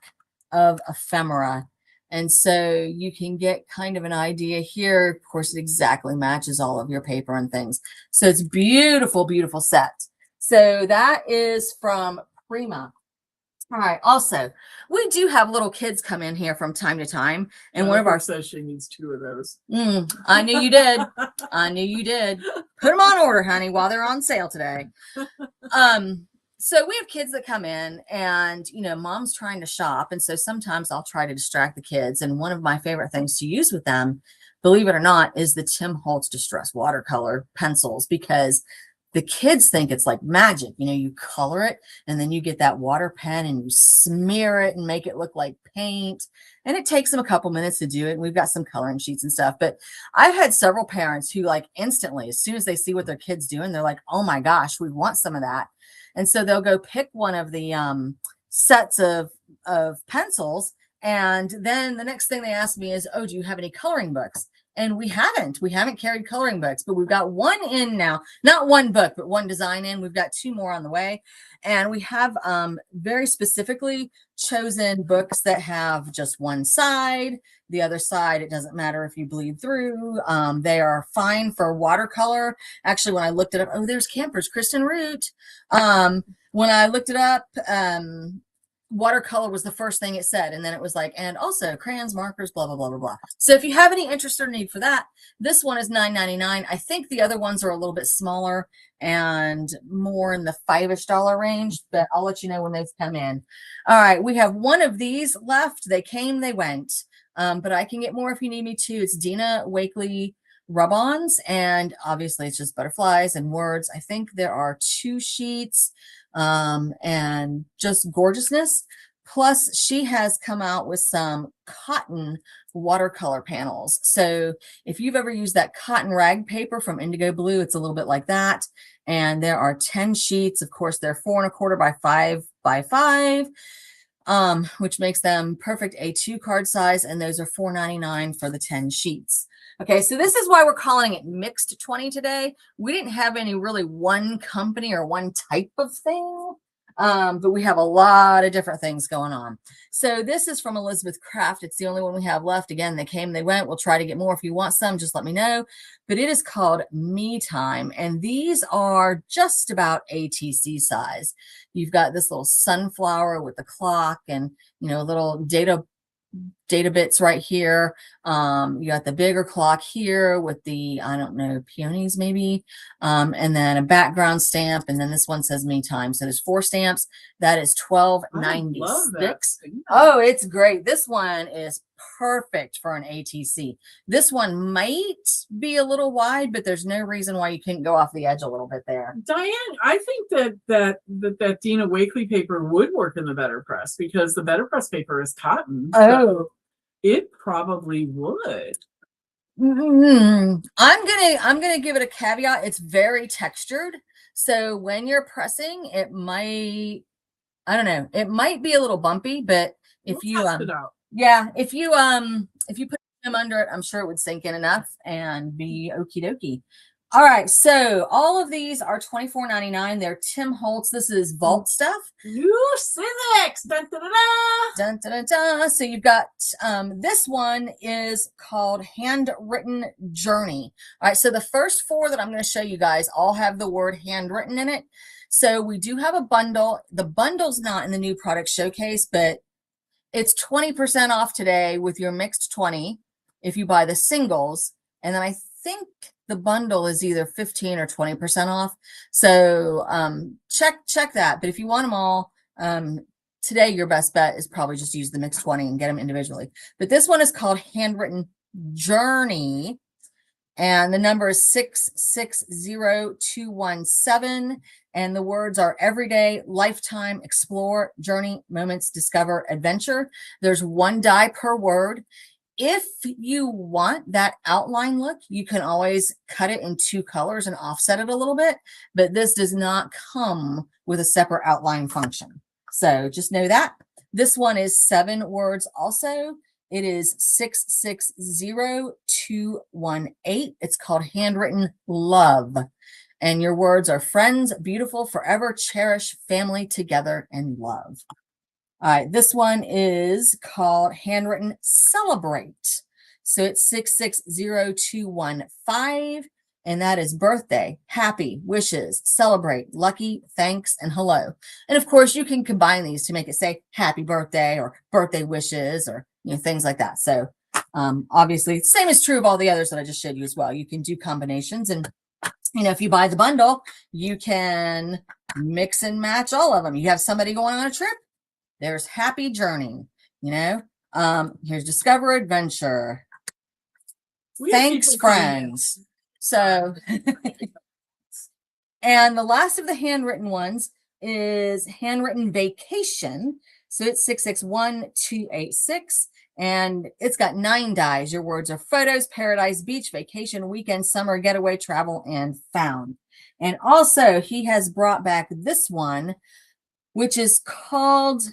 of ephemera. And so you can get kind of an idea here. Of course, it exactly matches all of your paper and things. So it's beautiful, beautiful set. So that is from Prima. All right. Also, we do have little kids come in here from time to time. And one of our says she needs 2 of those. I knew you did. I knew you did. Put them on order, honey, while they're on sale today. So we have kids that come in and, you know, mom's trying to shop. And so sometimes I'll try to distract the kids. And one of my favorite things to use with them, believe it or not, is the Tim Holtz Distress watercolor pencils, because the kids think it's like magic. You know, you color it and then you get that water pen and you smear it and make it look like paint. And it takes them a couple minutes to do it. And we've got some coloring sheets and stuff. But I've had several parents who, like, instantly, as soon as they see what their kid's doing, they're like, oh my gosh, we want some of that. And so they'll go pick one of the sets of pencils. And then the next thing they ask me is, oh, do you have any coloring books? And we haven't carried coloring books, but we've got one in now, not one book, but one design in. We've got 2 more on the way. And we have very specifically chosen books that have just one side. The other side, it doesn't matter if you bleed through. They are fine for watercolor. Actually, when I looked it up, oh, there's Campers, Kristen Root. When I looked it up, watercolor was the first thing it said, and then it was like, and also crayons, markers, blah blah blah blah blah. So if you have any interest or need for that, this one is $9.99. I think the other ones are a little bit smaller and more in the $5-ish range, but I'll let you know when those come in. All right, we have one of these left. They came, they went, but I can get more if you need me to. It's Dina Wakley rub-ons, and obviously it's just butterflies and words. I think there are 2 sheets. And just gorgeousness. Plus, she has come out with some cotton watercolor panels. So if you've ever used that cotton rag paper from Indigo Blue, it's a little bit like that. And there are 10 sheets. Of course, they're 4¼ by 5 by 5, which makes them perfect A2 card size. And those are $4.99 for the 10 sheets. Okay, so this is why we're calling it Mixed 20 today. We didn't have any really one company or one type of thing, but we have a lot of different things going on. So this is from Elizabeth Craft. It's the only one we have left. Again, they came, they went. We'll try to get more. If you want some, just let me know. But it is called Me Time, and these are just about ATC size. You've got this little sunflower with the clock and, you know, little data bits right here. You got the bigger clock here with the, I don't know, peonies maybe, and then a background stamp, and then this one says Me Time. So there's 4 stamps. That is $12.96. Oh, it's great. This one is perfect for an ATC. This one might be a little wide, but there's no reason why you couldn't go off the edge a little bit there. Diane, I think that Dina Wakley paper would work in the Better Press, because the Better Press paper is cotton. Oh, so it probably would. I'm gonna give it a caveat. It's very textured, so when you're pressing, it might, I don't know, it might be a little bumpy. But if you test it out. Yeah, if you put them under it, I'm sure it would sink in enough and be okie dokie. All right, so all of these are $24.99. They're Tim Holtz. This is Vault stuff. New civics. Dun, dun, dun, dun. Dun, dun, dun, dun. So you've got this one is called Handwritten Journey. All right, so the first 4 that I'm going to show you guys all have the word handwritten in it. So we do have a bundle. The bundle's not in the new product showcase, but it's 20% off today with your Mixed 20 if you buy the singles. And then I think the bundle is either 15 or 20% off. So check that. But if you want them all, today your best bet is probably just use the Mixed 20 and get them individually. But this one is called Handwritten Journey, and the number is 660217. And the words are everyday, lifetime, explore, journey, moments, discover, adventure. There's 1 die per word. If you want that outline look, you can always cut it in 2 colors and offset it a little bit, but this does not come with a separate outline function. So just know that. This one is 7 words also. It is 660218. It's called Handwritten Love. And your words are friends, beautiful, forever, cherish, family, together, and love. All right, this one is called Handwritten Celebrate. So it's 660215, and that is birthday, happy, wishes, celebrate, lucky, thanks, and hello. And of course, you can combine these to make it say happy birthday or birthday wishes or, you know, things like that. So obviously, the same is true of all the others that I just showed you as well. You can do combinations, and you know, if you buy the bundle, you can mix and match all of them. You have somebody going on a trip, there's Happy Journey, you know, here's Discover Adventure. We have Thanks, people coming in. friends. So, and the last of the handwritten ones is Handwritten Vacation. So it's 661286. And it's got 9 dies. Your words are photos, paradise, beach, vacation, weekend, summer, getaway, travel, and found. And also, he has brought back this one, which is called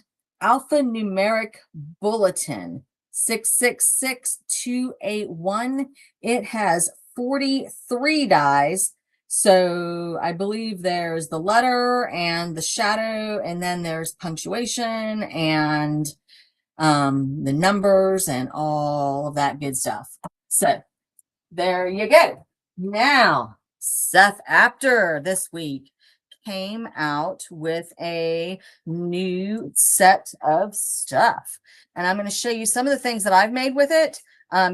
Alphanumeric Bulletin 666281. It has 43 dies. So I believe there's the letter and the shadow, and then there's punctuation and the numbers and all of that good stuff. So there you go. Now, Seth Apter this week came out with a new set of stuff. And I'm going to show you some of the things that I've made with it.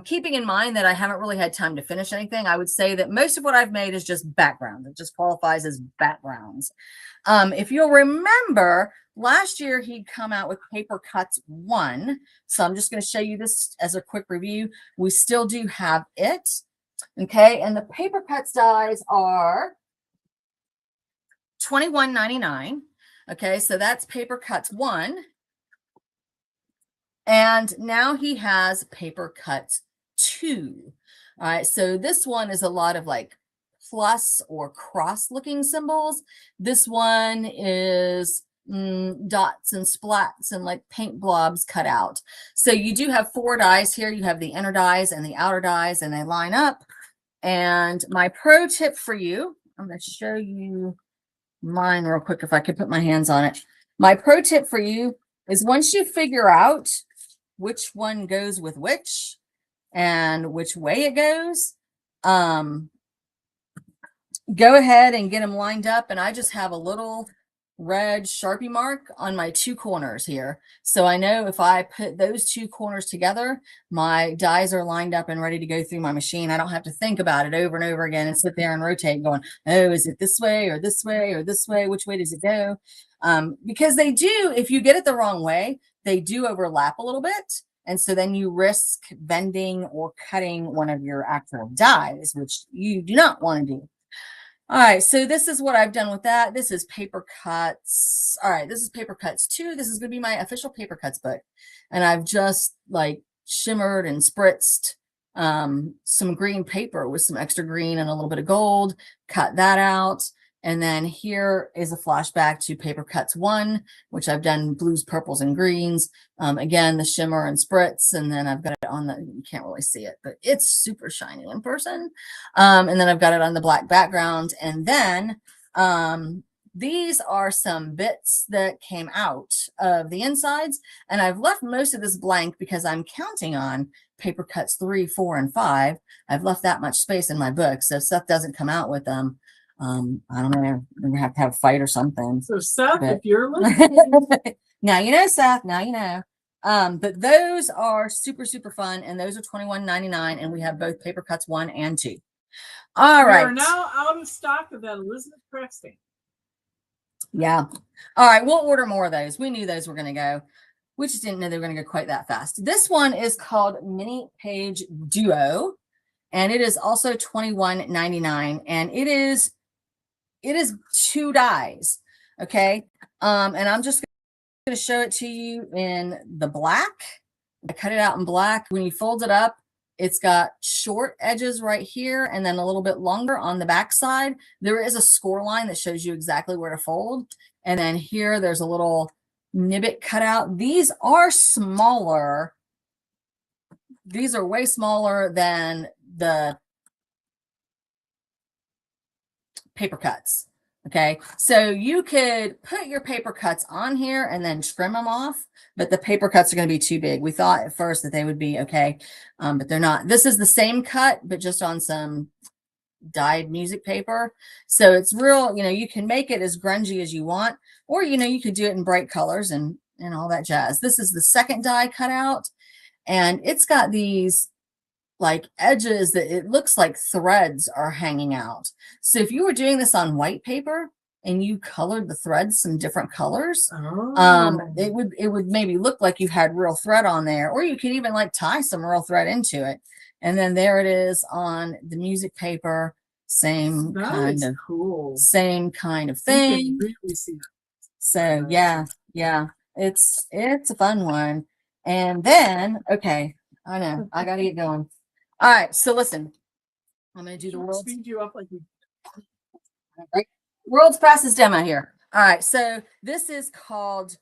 Keeping in mind that I haven't really had time to finish anything, I would say that most of what I've made is just background. It just qualifies as backgrounds. If you'll remember, last year he'd come out with Paper Cuts 1. So I'm just going to show you this as a quick review. We still do have it. Okay, and the Paper Cuts dies are $21.99. Okay, so that's Paper Cuts 1. And now he has Paper Cuts 2. All right, so this one is a lot of like plus or cross looking symbols. This one is dots and splats and like paint blobs cut out. So you do have 4 dies here. You have the inner dies and the outer dies, and they line up. And my pro tip for you, I'm going to show you mine real quick if I could put my hands on it. My pro tip for you is once you figure out which one goes with which and which way it goes, go ahead and get them lined up. And I just have a little red Sharpie mark on my 2 corners here. So I know if I put those 2 corners together, my dies are lined up and ready to go through my machine. I don't have to think about it over and over again and sit there and rotate going, oh, is it this way or this way or this way? Which way does it go? Because they do, if you get it the wrong way, they do overlap a little bit. And so then you risk bending or cutting one of your actual dies, which you do not want to do. All right, so this is what I've done with that. This is Paper Cuts. All right, this is Paper Cuts 2. This is going to be my official Paper Cuts book. And I've just like shimmered and spritzed some green paper with some extra green and a little bit of gold, cut that out. And then here is a flashback to Paper Cuts 1, which I've done blues, purples, and greens. Again, the shimmer and spritz, and then I've got it on the, you can't really see it, but it's super shiny in person. And then I've got it on the black background. And then these are some bits that came out of the insides. And I've left most of this blank because I'm counting on Paper Cuts 3, 4, and 5. I've left that much space in my book. So if stuff doesn't come out with them, I don't know, we're gonna have to have a fight or something. So Seth, But- if you're listening, now you know, Seth, now you know. But those are super, super fun, and those are $21.99, and we have both Paper Cuts 1 and 2. All we right. are now out of stock of that Elizabeth Preston. Yeah. All right, we'll order more of those. We knew those were gonna go. We just didn't know they were gonna go quite that fast. This one is called Mini Page Duo, and it is also $21.99, and it is 2 dies. Okay. And I'm just going to show it to you in the black. I cut it out in black. When you fold it up, it's got short edges right here and then a little bit longer on the back side. There is a score line that shows you exactly where to fold. And then here, there's a little nibbit cut out. These are smaller. These are way smaller than the Paper Cuts. Okay, so you could put your Paper Cuts on here and then trim them off, but the Paper Cuts are going to be too big. We thought at first that they would be okay, but they're not. This is the same cut, but just on some dyed music paper. So it's real, you know, you can make it as grungy as you want, or, you know, you could do it in bright colors and all that jazz. This is the second die cut out, and it's got these like edges that it looks like threads are hanging out. So if you were doing this on white paper and you colored the threads some different colors, it would maybe look like you had real thread on there, or you could even like tie some real thread into it. And then there it is on the music paper. Same That kind is of cool. same kind of You can thing. really see that. So yeah, it's a fun one. And then okay, I know I gotta get going. All right, so listen, I'm gonna do the Should we world's speed you up like we world's fastest demo here. All right, so this is called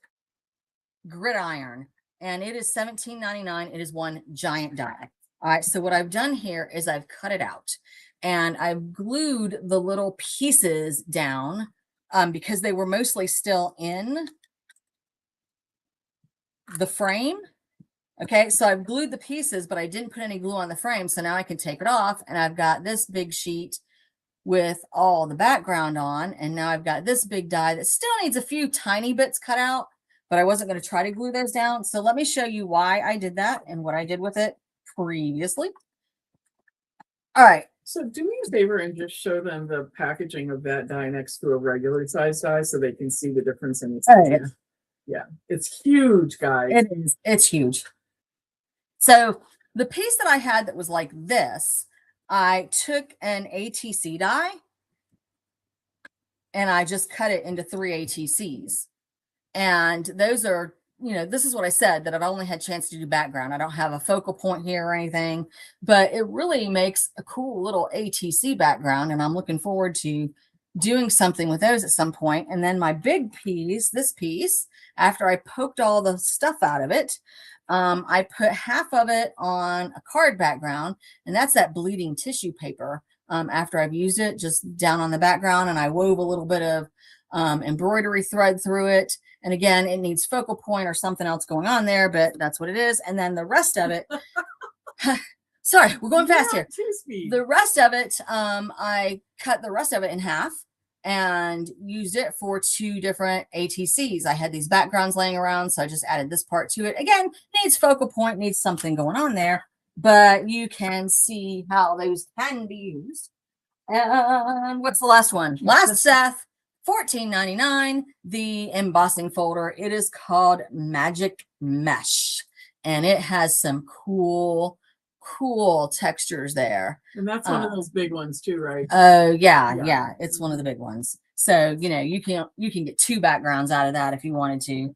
Gridiron, and it is $17.99. It is one giant die. All right, so what I've done here is I've cut it out, and I've glued the little pieces down because they were mostly still in the frame. Okay, so I've glued the pieces, but I didn't put any glue on the frame, so now I can take it off, and I've got this big sheet with all the background on, and now I've got this big die that still needs a few tiny bits cut out, but I wasn't going to try to glue those down. So let me show you why I did that and what I did with it previously. All right. So do me a favor and just show them the packaging of that die next to a regular size die so they can see the difference in its size. Yeah, it's huge, guys. It is. It's huge. So the piece that I had that was like this, I took an ATC die and I just cut it into 3 ATCs. And those are, you know, this is what I said, that I've only had a chance to do background. I don't have a focal point here or anything, but it really makes a cool little ATC background. And I'm looking forward to doing something with those at some point. And then my big piece, this piece, after I poked all the stuff out of it, I put half of it on a card background, and that's that bleeding tissue paper. After I've used it, just down on the background, and I wove a little bit of embroidery thread through it. And again, it needs focal point or something else going on there, but that's what it is. And then the rest of it, sorry, we're going fast here. The rest of it, I cut the rest of it in half and used it for 2 different ATCs. I had these backgrounds laying around, so I just added this part to it. Again, needs focal point, needs something going on there, but you can see how those can be used. And what's the last one? Last Seth, $14.99, the embossing folder. It is called Magic Mesh, and it has some cool textures there. And that's one of those big ones too, right? Oh yeah, it's one of the big ones. So you know, you can get 2 backgrounds out of that if you wanted to.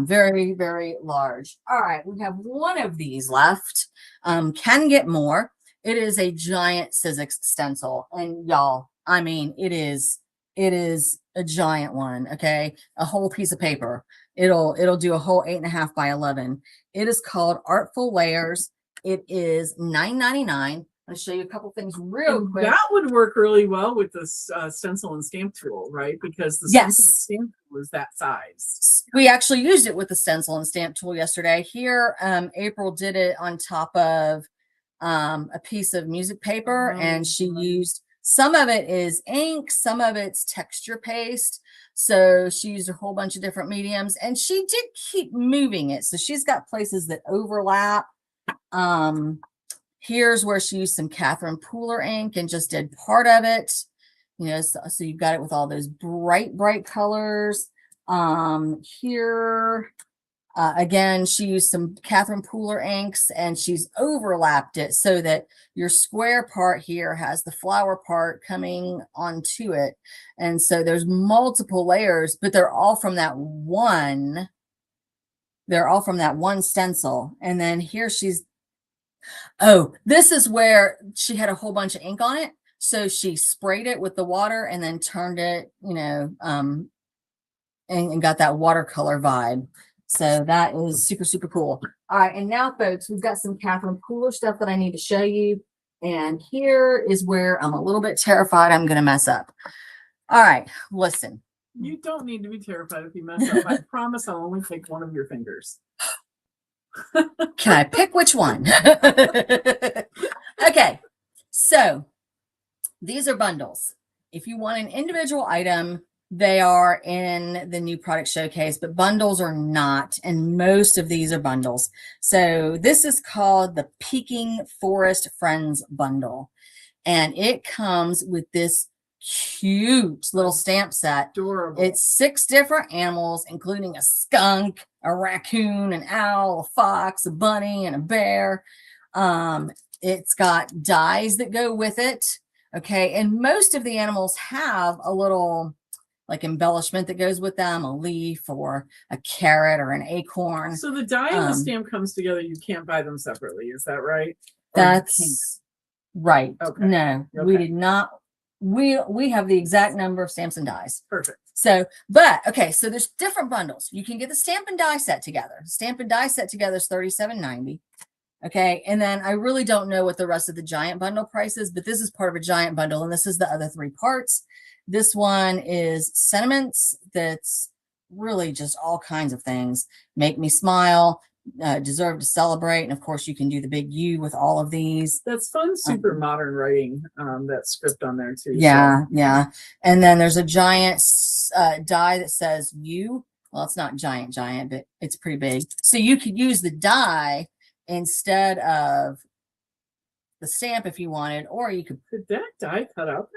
Very, very large. All right, we have one of these left. Can get more. It is a giant Sizzix stencil, and y'all, I mean, it is a giant one. Okay, a whole piece of paper. It'll do a whole 8.5 by 11. It is called Artful Layers. It is $9.99. I'll show you a couple things real quick. That would work really well with this stencil and stamp tool, right? Because the stencil and stamp tool is that size. We actually used it with the stencil and stamp tool yesterday. Here, April did it on top of a piece of music paper, and she used, some of it is ink, some of it's texture paste. So she used a whole bunch of different mediums, and she did keep moving it. So she's got places that overlap. Here's where she used some Catherine Pooler ink and just did part of it. You know, so you've got it with all those bright colors. Here, again, she used some Catherine Pooler inks, and she's overlapped it so that your square part here has the flower part coming onto it. And so there's multiple layers, but they're all from that one stencil. And then here she's, oh, this is where she had a whole bunch of ink on it. So she sprayed it with the water and then turned it, you know, and got that watercolor vibe. So that is super, super cool. All right. And now, folks, we've got some Catherine Pooler stuff that I need to show you. And here is where I'm a little bit terrified I'm going to mess up. All right. Listen. You don't need to be terrified if you mess up. I promise I'll only take one of your fingers. Can I pick which one? Okay. So these are bundles. If you want an individual item, they are in the new product showcase, but bundles are not. And most of these are bundles. So this is called the Peaking Forest Friends bundle. And it comes with this cute little stamp set. Adorable. It's 6 different animals, including a skunk, a raccoon, an owl, a fox, a bunny, and a bear. It's got dies that go with it. Okay. And most of the animals have a little like embellishment that goes with them, a leaf or a carrot or an acorn. So the die and the stamp comes together. You can't buy them separately. Is that right? That's right. Okay. No, we did not. We have the exact number of stamps and dies. Perfect. So, but okay, so there's different bundles. You can get the stamp and die set together. Stamp and die set together is $37.90. Okay, and then I really don't know what the rest of the giant bundle price is, but this is part of a giant bundle, and this is the other 3 parts. This one is sentiments. That's really just all kinds of things. Make me smile. Deserve to celebrate, and of course you can do the big U with all of these. That's fun, super modern writing. That script on there too. Yeah, yeah. And then there's a giant die that says U. Well, it's not giant, but it's pretty big. So you could use the die instead of the stamp if you wanted, or you could. Could that die cut out?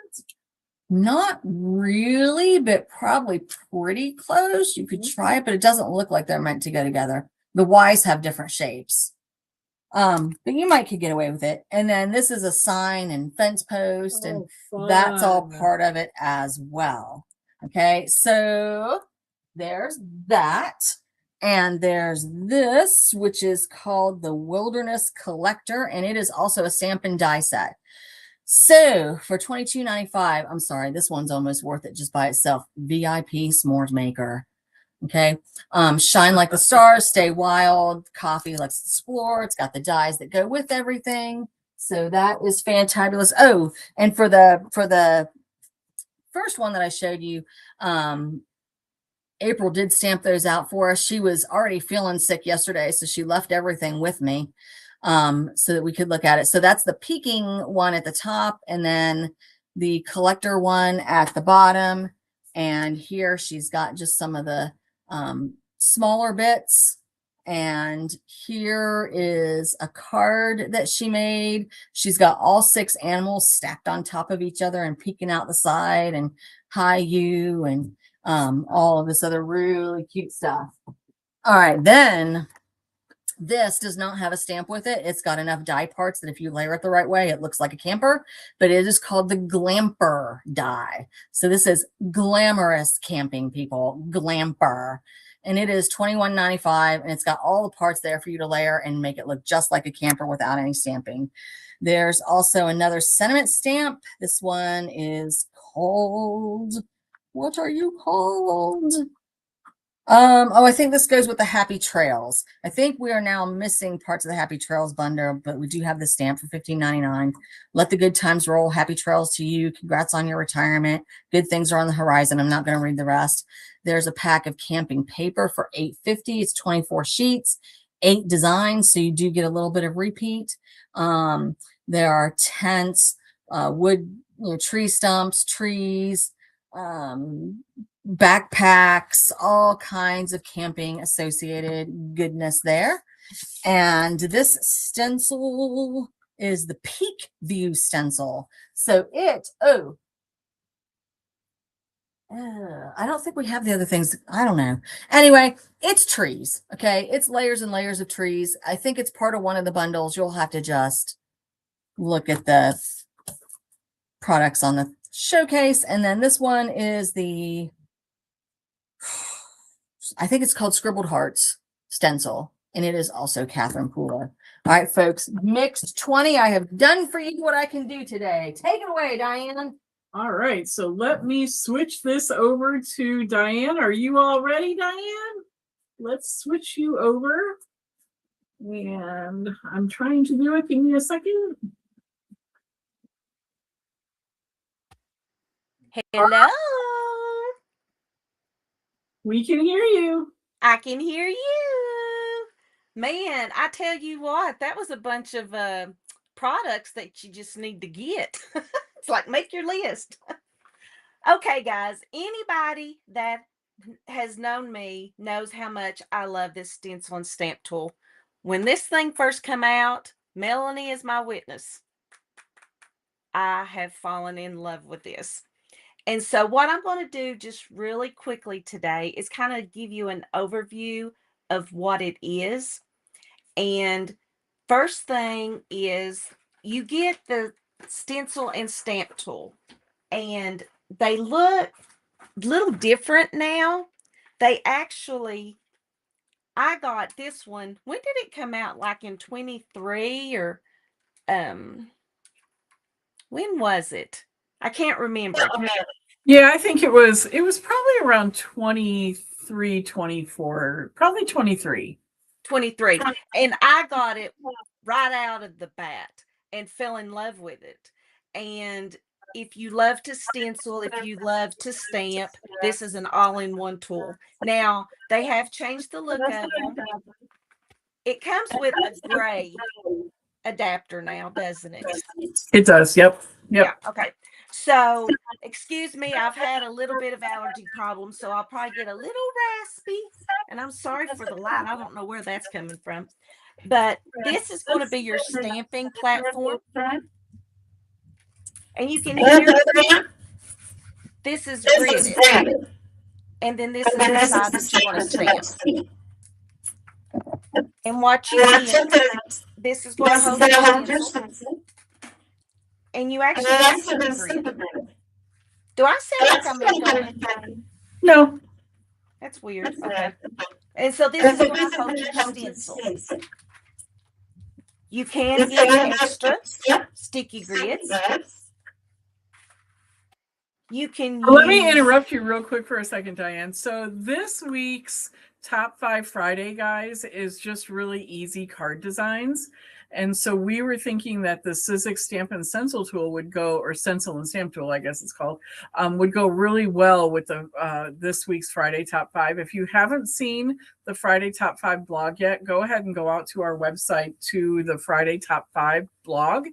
Not really, but probably pretty close. You could try it, but it doesn't look like they're meant to go together. The Y's have different shapes. But you might could get away with it. And then this is a sign and fence post, and that's all part of it as well. Okay, so there's that. And there's this, which is called the Wilderness Collector, and it is also a stamp and die set. So for $22.95, I'm sorry, this one's almost worth it just by itself. VIP s'mores maker. Okay. Shine like the stars, stay wild, coffee, let's explore. It's got the dies that go with everything. So that is fantabulous. Oh, and for the first one that I showed you, April did stamp those out for us. She was already feeling sick yesterday, so she left everything with me so that we could look at it. So that's the peaking one at the top, and then the collector one at the bottom. And here she's got just some of the smaller bits. And here is a card that she made. She's got all 6 animals stacked on top of each other and peeking out the side, and hi you, and all of this other really cute stuff. All right, then this does not have a stamp with it. It's got enough die parts that if you layer it the right way, it looks like a camper, but it is called the Glamper die. So this is glamorous camping, people, Glamper. And it is $21.95, and it's got all the parts there for you to layer and make it look just like a camper without any stamping. There's also another sentiment stamp. This one is called, what are you called? Oh, I think this goes with the Happy Trails. I think we are now missing parts of the Happy Trails bundle, but we do have the stamp for $15.99. Let the good times roll. Happy trails to you. Congrats on your retirement. Good things are on the horizon. I'm not going to read the rest. There's a pack of camping paper for $8.50. It's 24 sheets, 8 designs, so you do get a little bit of repeat. There are tents, wood, tree stumps, trees, backpacks, all kinds of camping associated goodness there. And this stencil is the Peak View stencil. So I don't think we have the other things. I don't know. Anyway, it's trees. Okay. It's layers and layers of trees. I think it's part of one of the bundles. You'll have to just look at the products on the showcase. And then this one is the, I think it's called Scribbled Hearts stencil, and it is also Catherine Pooler. All right, folks, mixed 20. I have done for you what I can do today. Take it away, Diane. All right, so let me switch this over to Diane. Are you all ready, Diane? Let's switch you over. And I'm trying to do it. Give me a second. Hello. We can hear you. I can hear you. Man, I tell you what, that was a bunch of products that you just need to get. It's like, make your list. Okay, guys, anybody that has known me knows how much I love this stencil and stamp tool. When this thing first came out, Melanie is my witness. I have fallen in love with this. And so what I'm going to do just really quickly today is kind of give you an overview of what it is. And first thing is you get the stencil and stamp tool, and they look a little different now. They actually, I got this one. When did it come out? Like in 23 or when was it? I can't remember. Yeah, I think it was probably around 23, 24, probably 23. 23. And I got it right out of the bat and fell in love with it. And if you love to stencil, if you love to stamp, this is an all-in-one tool. Now, they have changed the look of them. It comes with a gray adapter now, doesn't it? It does. Yep. Yep. Yeah, okay. So, excuse me, I've had a little bit of allergy problems, so I'll probably get a little raspy. And I'm sorry for the light. I don't know where that's coming from. But this is going to be your stamping platform. And you can hear this is gridded. And then this is the side that you want to stamp. And what you get, this is going to hold your stencil. And you actually see the grid. Do I sound like I'm echoing? No. That's weird. Okay. And so this is going to hold your stencil. You can get extra sticky grids. You can use... Let me interrupt you real quick for a second, Diane. So this week's Top 5 Friday, guys, is just really easy card designs. And so we were thinking that the Sizzix Stamp and Stencil tool would go, or Stencil and Stamp tool, I guess it's called, would go really well with the this week's Friday Top 5. If you haven't seen the Friday Top 5 blog yet, go ahead and go out to our website to the Friday Top 5 blog.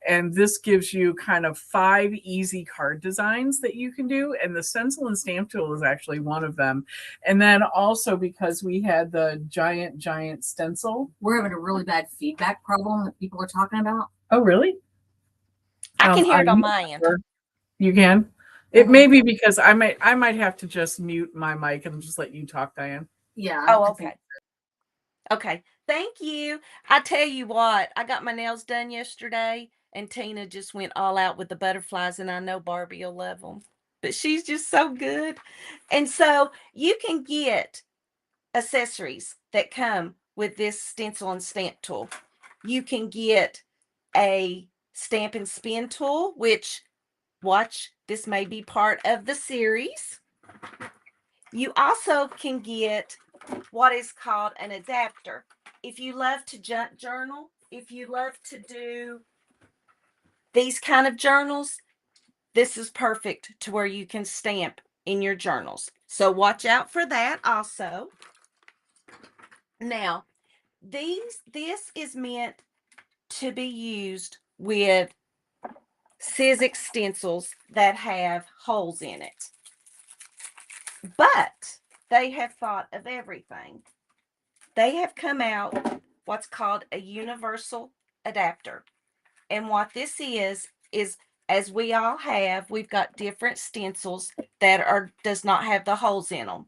And this gives you kind of 5 easy card designs that you can do. And the Stencil and Stamp tool is actually one of them. And then also because we had the giant stencil. We're having a really bad feedback problem that people are talking about. Oh, really? I can hear it on my end. You can? It may be because I might have to just mute my mic and just let you talk, Diane. Yeah. Oh, okay. Okay. Thank you. I tell you what, I got my nails done yesterday, and Tina just went all out with the butterflies, and I know Barbie will love them. But she's just so good. And so you can get accessories that come with this stencil and stamp tool. You can get a stamp and spin tool, which, watch, this may be part of the series. You also can get what is called an adapter. If you love to junk journal, if you love to do these kind of journals, this is perfect to where you can stamp in your journals. So watch out for that also. Now, this is meant to be used with Sizzix stencils that have holes in it. But they have thought of everything. They have come out what's called a universal adapter. And what this is as we all have, we've got different stencils that does not have the holes in them.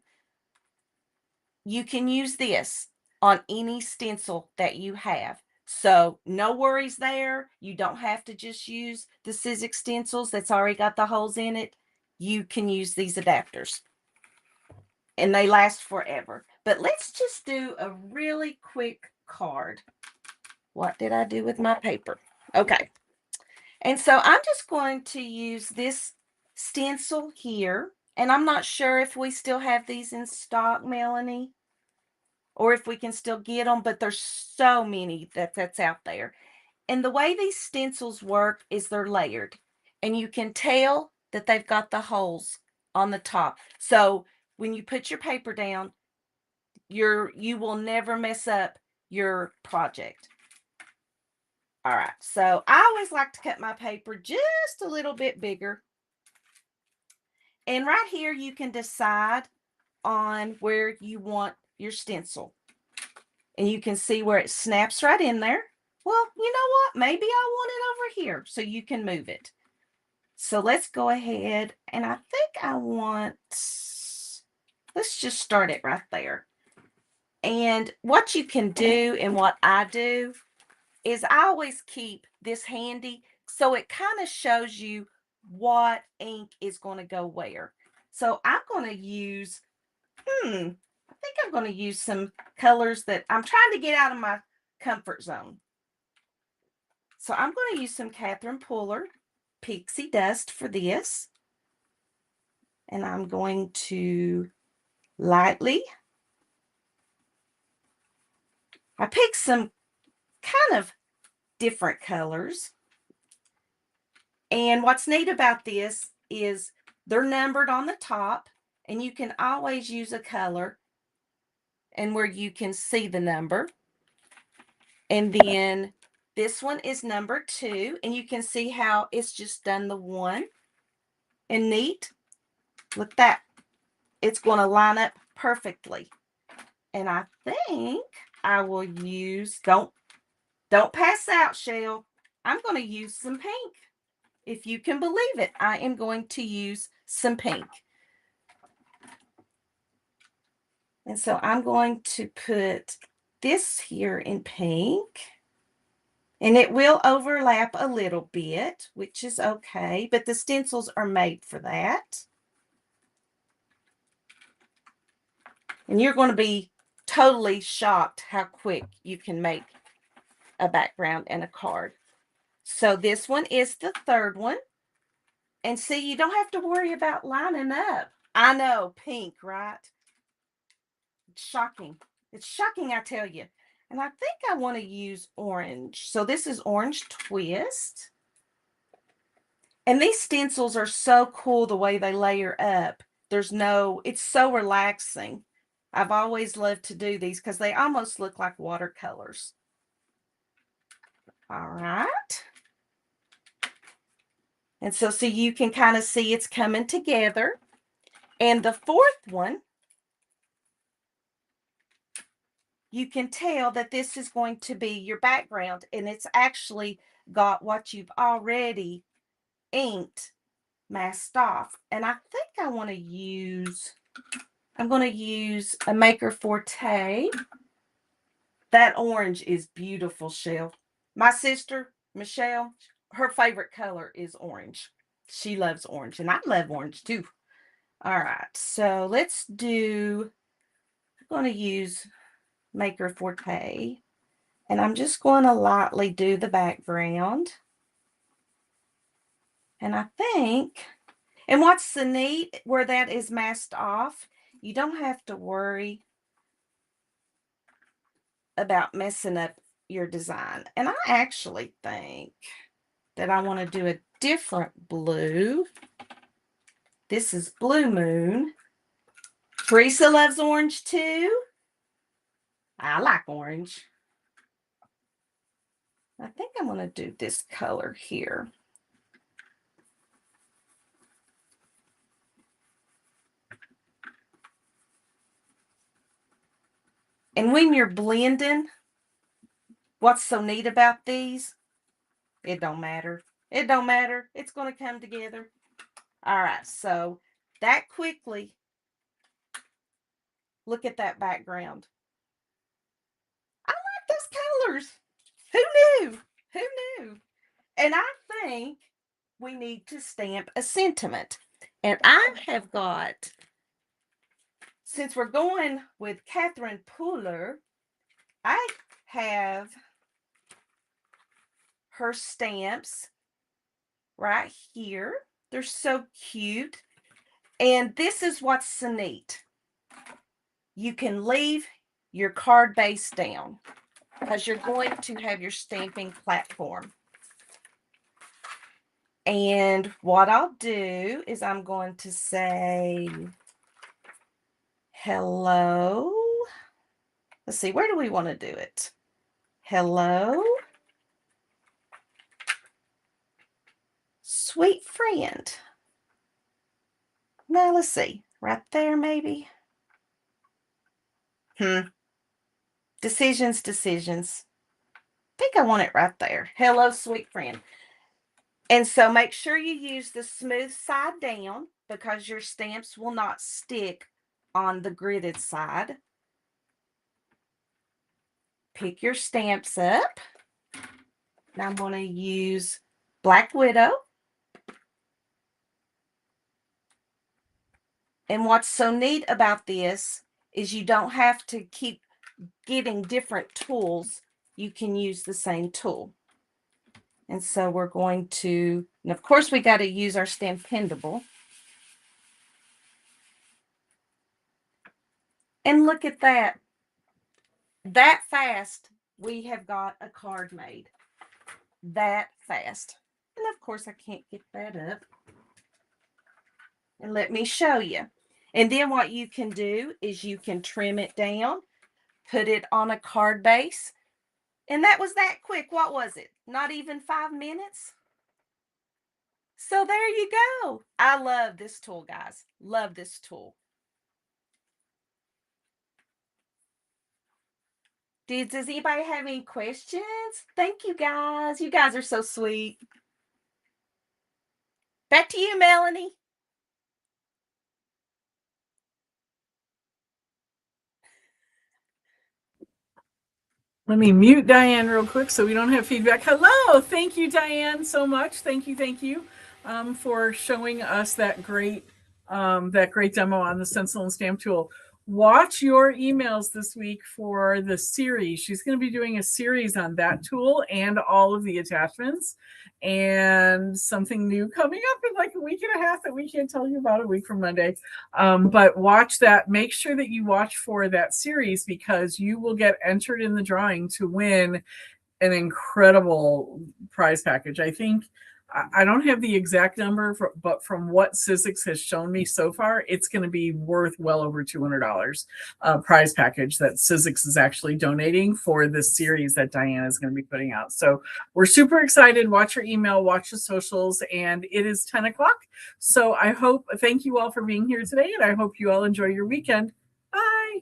You can use this on any stencil that you have. So no worries there. You don't have to just use the Sizzix stencils that's already got the holes in it. You can use these adapters. And they last forever. But let's just do a really quick card. What did I do with my paper? Okay. And so I'm just going to use this stencil here. And I'm not sure if we still have these in stock, Melanie, or if we can still get them, but there's so many that's out there. And the way these stencils work is they're layered. And you can tell that they've got the holes on the top. So when you put your paper down, you will never mess up your project. All right, so I always like to cut my paper just a little bit bigger. And right here, you can decide on where you want your stencil. And you can see where it snaps right in there. Well, you know what? Maybe I want it over here, so you can move it. So let's go ahead, and I think I want, let's just start it right there. And what you can do and what I do is I always keep this handy so it kind of shows you what ink is going to go where. So I'm going to use, I think I'm going to use some colors that I'm trying to get out of my comfort zone. So I'm going to use some Catherine Puller Pixie Dust for this. And I'm going to lightly, I picked some kind of different colors. And what's neat about this is they're numbered on the top, and you can always use a color and where you can see the number. And then this one is number 2, and you can see how it's just done the 1. And neat, look at that. It's going to line up perfectly. And I think I will use, don't pass out, Shell. I'm going to use some pink. If you can believe it, I am going to use some pink. And so I'm going to put this here in pink. And it will overlap a little bit, which is okay, but the stencils are made for that. And you're going to be totally shocked how quick you can make a background and a card. So this one is the third one. And see, you don't have to worry about lining up. I know, pink, right? It's shocking. It's shocking, I tell you. And I think I want to use orange. So this is Orange Twist. And these stencils are so cool the way they layer up. It's so relaxing. I've always loved to do these because they almost look like watercolors. All right. And so you can kind of see it's coming together. And the fourth one, you can tell that this is going to be your background, and it's actually got what you've already inked masked off. And I think I'm going to use a Maker Forte. That orange is beautiful, Shell. My sister, Michelle, her favorite color is orange. She loves orange, and I love orange too. All right, so I'm going to use Maker Forte, and I'm just going to lightly do the background. And I think, and what's the neat where that is masked off, you don't have to worry about messing up your design. And I actually think that I want to do a different blue. This is Blue Moon. Teresa loves orange too. I like orange. I think I'm going to do this color here. And when you're blending, what's so neat about these? It don't matter. It don't matter. It's going to come together. All right, so that quickly, look at that background. I like those colors. Who knew? Who knew? And I think we need to stamp a sentiment. And I have got, since we're going with Catherine Puller, I have her stamps right here. They're so cute. And this is what's so neat. You can leave your card base down because you're going to have your stamping platform. And what I'll do is I'm going to say, hello. Let's see, where do we want to do it? Hello, sweet friend. Now, let's see, right there maybe. Decisions. I think I want it right there. Hello, sweet friend. And so make sure you use the smooth side down because your stamps will not stick on the gridded side. Pick your stamps up. Now I'm going to use Black Widow. And what's so neat about this is you don't have to keep getting different tools. You can use the same tool. And so we're going to, and of course we got to use our Stampendable. And look at that. That fast, we have got a card made. That fast. And of course I can't get that up. And let me show you. And then what you can do is you can trim it down, put it on a card base. And that was that quick. What was it? Not even 5 minutes? So there you go. I love this tool, guys. Love this tool. Does anybody have any questions? Thank you, guys. You guys are so sweet. Back to you, Melanie. Let me mute Diane real quick so we don't have feedback. Hello. Thank you, Diane, so much. Thank you for showing us that great demo on the stencil and stamp tool. Watch your emails this week for the series. She's going to be doing a series on that tool and all of the attachments, and something new coming up in like a week and a half that we can't tell you about a week from Monday. But watch that. Make sure that you watch for that series, because you will get entered in the drawing to win an incredible prize package. I think, I don't have the exact number, but from what Sizzix has shown me so far, it's going to be worth well over $200 prize package that Sizzix is actually donating for this series that Diana is going to be putting out. So we're super excited. Watch your email, watch the socials, and it is 10 o'clock. So thank you all for being here today, and I hope you all enjoy your weekend. Bye.